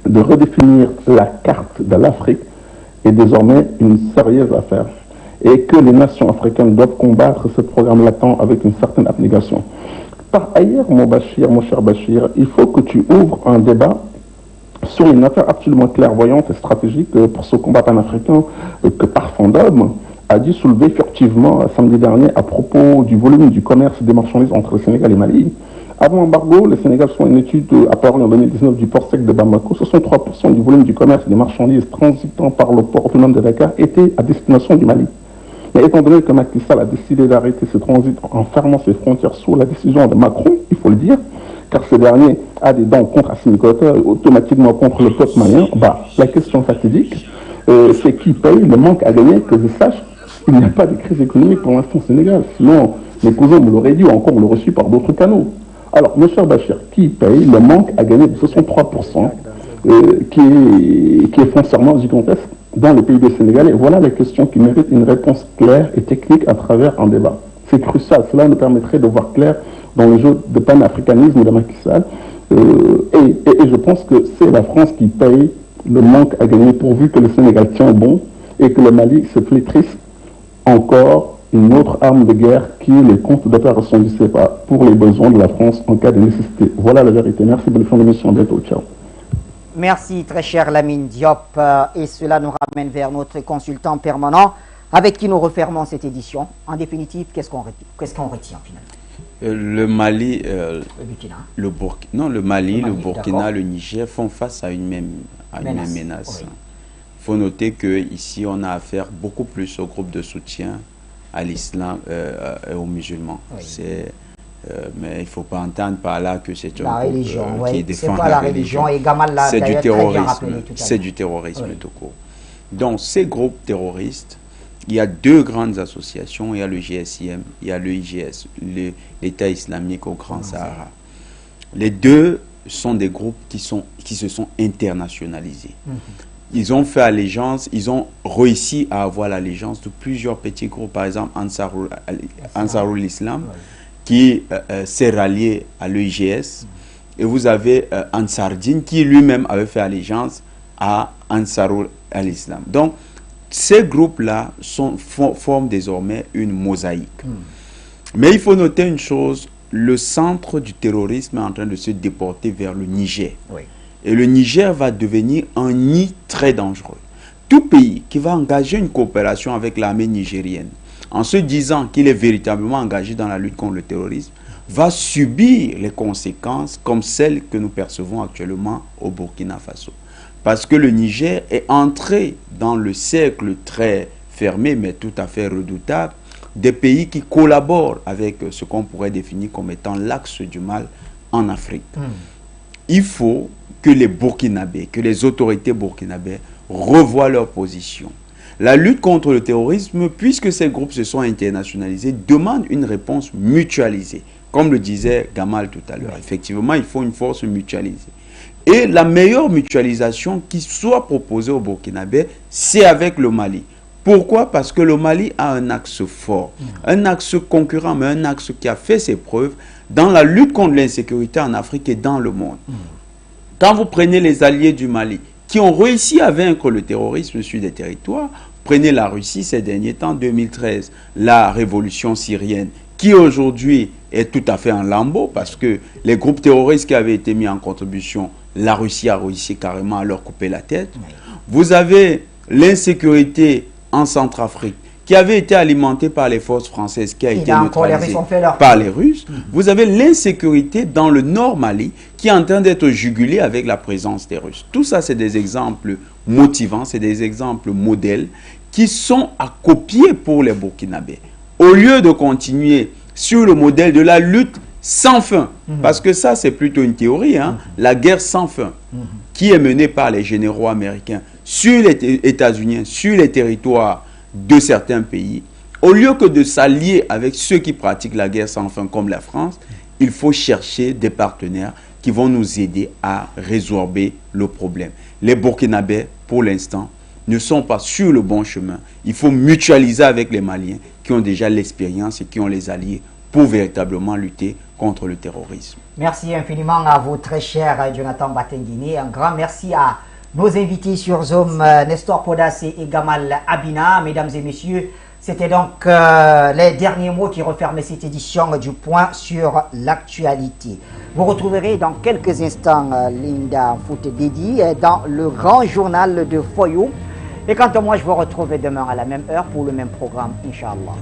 Speaker 9: de redéfinir la carte de l'Afrique est désormais une sérieuse affaire. Et que les nations africaines doivent combattre ce programme latent avec une certaine abnégation. Par ailleurs, mon cher Bachir, il faut que tu ouvres un débat sur une affaire absolument clairvoyante et stratégique pour ce combat panafricain que Parfondom a dû soulever furtivement samedi dernier à propos du volume du commerce des marchandises entre le Sénégal et Mali. Avant l'embargo, le Sénégal, selon une étude apparue en 2019 du port sec de Bamako, 63% du volume du commerce des marchandises transitant par le port autonome de Dakar était à destination du Mali. Mais étant donné que Macky Sall a décidé d'arrêter ce transit en fermant ses frontières sous la décision de Macron, il faut le dire, car ce dernier a des dents contre Assimi-Goïta et automatiquement contre le peuple malien, la question fatidique, c'est qui paye le manque à gagner, que je sache, il n'y a pas de crise économique pour l'instant au Sénégal. Sinon, mes cousins me l'auraient dit ou encore me l'auraient reçu par d'autres canaux. Alors, M. Bachir, qui paye le manque à gagner de 63% qui est foncièrement gigantesque dans le pays du Sénégal? Et voilà la question qui mérite une réponse claire et technique à travers un débat. C'est crucial, cela nous permettrait de voir clair dans le jeu de panafricanisme de Macky Sall Et je pense que c'est la France qui paye le manque à gagner pourvu que le Sénégal tient bon et que le Mali se flétrisse encore une autre arme de guerre qui est les comptes d'opération du CEPA pour les besoins de la France en cas de nécessité. Voilà la vérité. Merci de fin de l'émission. Bientôt. Ciao.
Speaker 1: Merci très cher Lamine Diop. Et cela nous ramène vers notre consultant permanent avec qui nous refermons cette édition. En définitive, qu'est-ce qu'on retient finalement?
Speaker 2: Le Mali,
Speaker 1: le Burkina.
Speaker 2: Le Mali, le Burkina, le Niger font face à une même menace. Il faut noter qu'ici, on a affaire beaucoup plus au groupe de soutien à l'islam et aux musulmans. Oui. Mais il ne faut pas entendre par là que c'est un groupe qui défend la religion. C'est du terrorisme. C'est du terrorisme tout court. Donc, ces groupes terroristes, il y a deux grandes associations, il y a le GSIM, il y a le IGS, l'État islamique au Grand Sahara. Les deux sont des groupes qui se sont internationalisés. Ils ont fait allégeance, ils ont réussi à avoir l'allégeance de plusieurs petits groupes, par exemple Ansarul Islam, qui s'est rallié à l'EIGS, et vous avez Ansardine qui lui-même avait fait allégeance à Ansarul al-Islam. Donc, ces groupes-là forment désormais une mosaïque. Mais il faut noter une chose, le centre du terrorisme est en train de se déporter vers le Niger. Oui. Et le Niger va devenir un nid très dangereux. Tout pays qui va engager une coopération avec l'armée nigérienne, en se disant qu'il est véritablement engagé dans la lutte contre le terrorisme, va subir les conséquences comme celles que nous percevons actuellement au Burkina Faso. Parce que le Niger est entré dans le cercle très fermé, mais tout à fait redoutable, des pays qui collaborent avec ce qu'on pourrait définir comme étant l'axe du mal en Afrique. Il faut que les Burkinabés, que les autorités burkinabées revoient leur position. La lutte contre le terrorisme, puisque ces groupes se sont internationalisés, demande une réponse mutualisée. Comme le disait Gamal tout à l'heure, effectivement, il faut une force mutualisée. Et la meilleure mutualisation qui soit proposée au Burkinabé, c'est avec le Mali. Pourquoi? Parce que le Mali a un axe fort, un axe concurrent, mais un axe qui a fait ses preuves dans la lutte contre l'insécurité en Afrique et dans le monde. Quand vous prenez les alliés du Mali, qui ont réussi à vaincre le terrorisme sur des territoires, prenez la Russie ces derniers temps, 2013, la révolution syrienne, qui aujourd'hui est tout à fait en lambeau, parce que les groupes terroristes qui avaient été mis en contribution, la Russie a réussi carrément à leur couper la tête. Vous avez l'insécurité en Centrafrique, qui avait été alimentée par les forces françaises, qui a été neutralisée par les Russes. Vous avez l'insécurité dans le nord Mali, qui est en train d'être jugulée avec la présence des Russes. Tout ça, c'est des exemples motivants, c'est des exemples modèles, qui sont à copier pour les Burkinabés. Au lieu de continuer sur le modèle de la lutte sans fin, parce que ça, c'est plutôt une théorie, la guerre sans fin, qui est menée par les généraux américains sur les États-Unis, sur les territoires de certains pays, au lieu que de s'allier avec ceux qui pratiquent la guerre sans fin comme la France, il faut chercher des partenaires qui vont nous aider à résorber le problème. Les Burkinabés, pour l'instant, ne sont pas sur le bon chemin. Il faut mutualiser avec les Maliens qui ont déjà l'expérience et qui ont les alliés pour véritablement lutter contre le terrorisme.
Speaker 1: Merci infiniment à vous, très cher Jonathan Batengini. Un grand merci à nos invités sur Zoom, Nestor Podassé et Gamal Abina. Mesdames et messieurs, c'était donc les derniers mots qui refermaient cette édition du Point sur l'actualité. Vous retrouverez dans quelques instants Linda Foutededi dans le grand journal de Foyou. Et quant à moi, je vous retrouve demain à la même heure pour le même programme, Inch'Allah.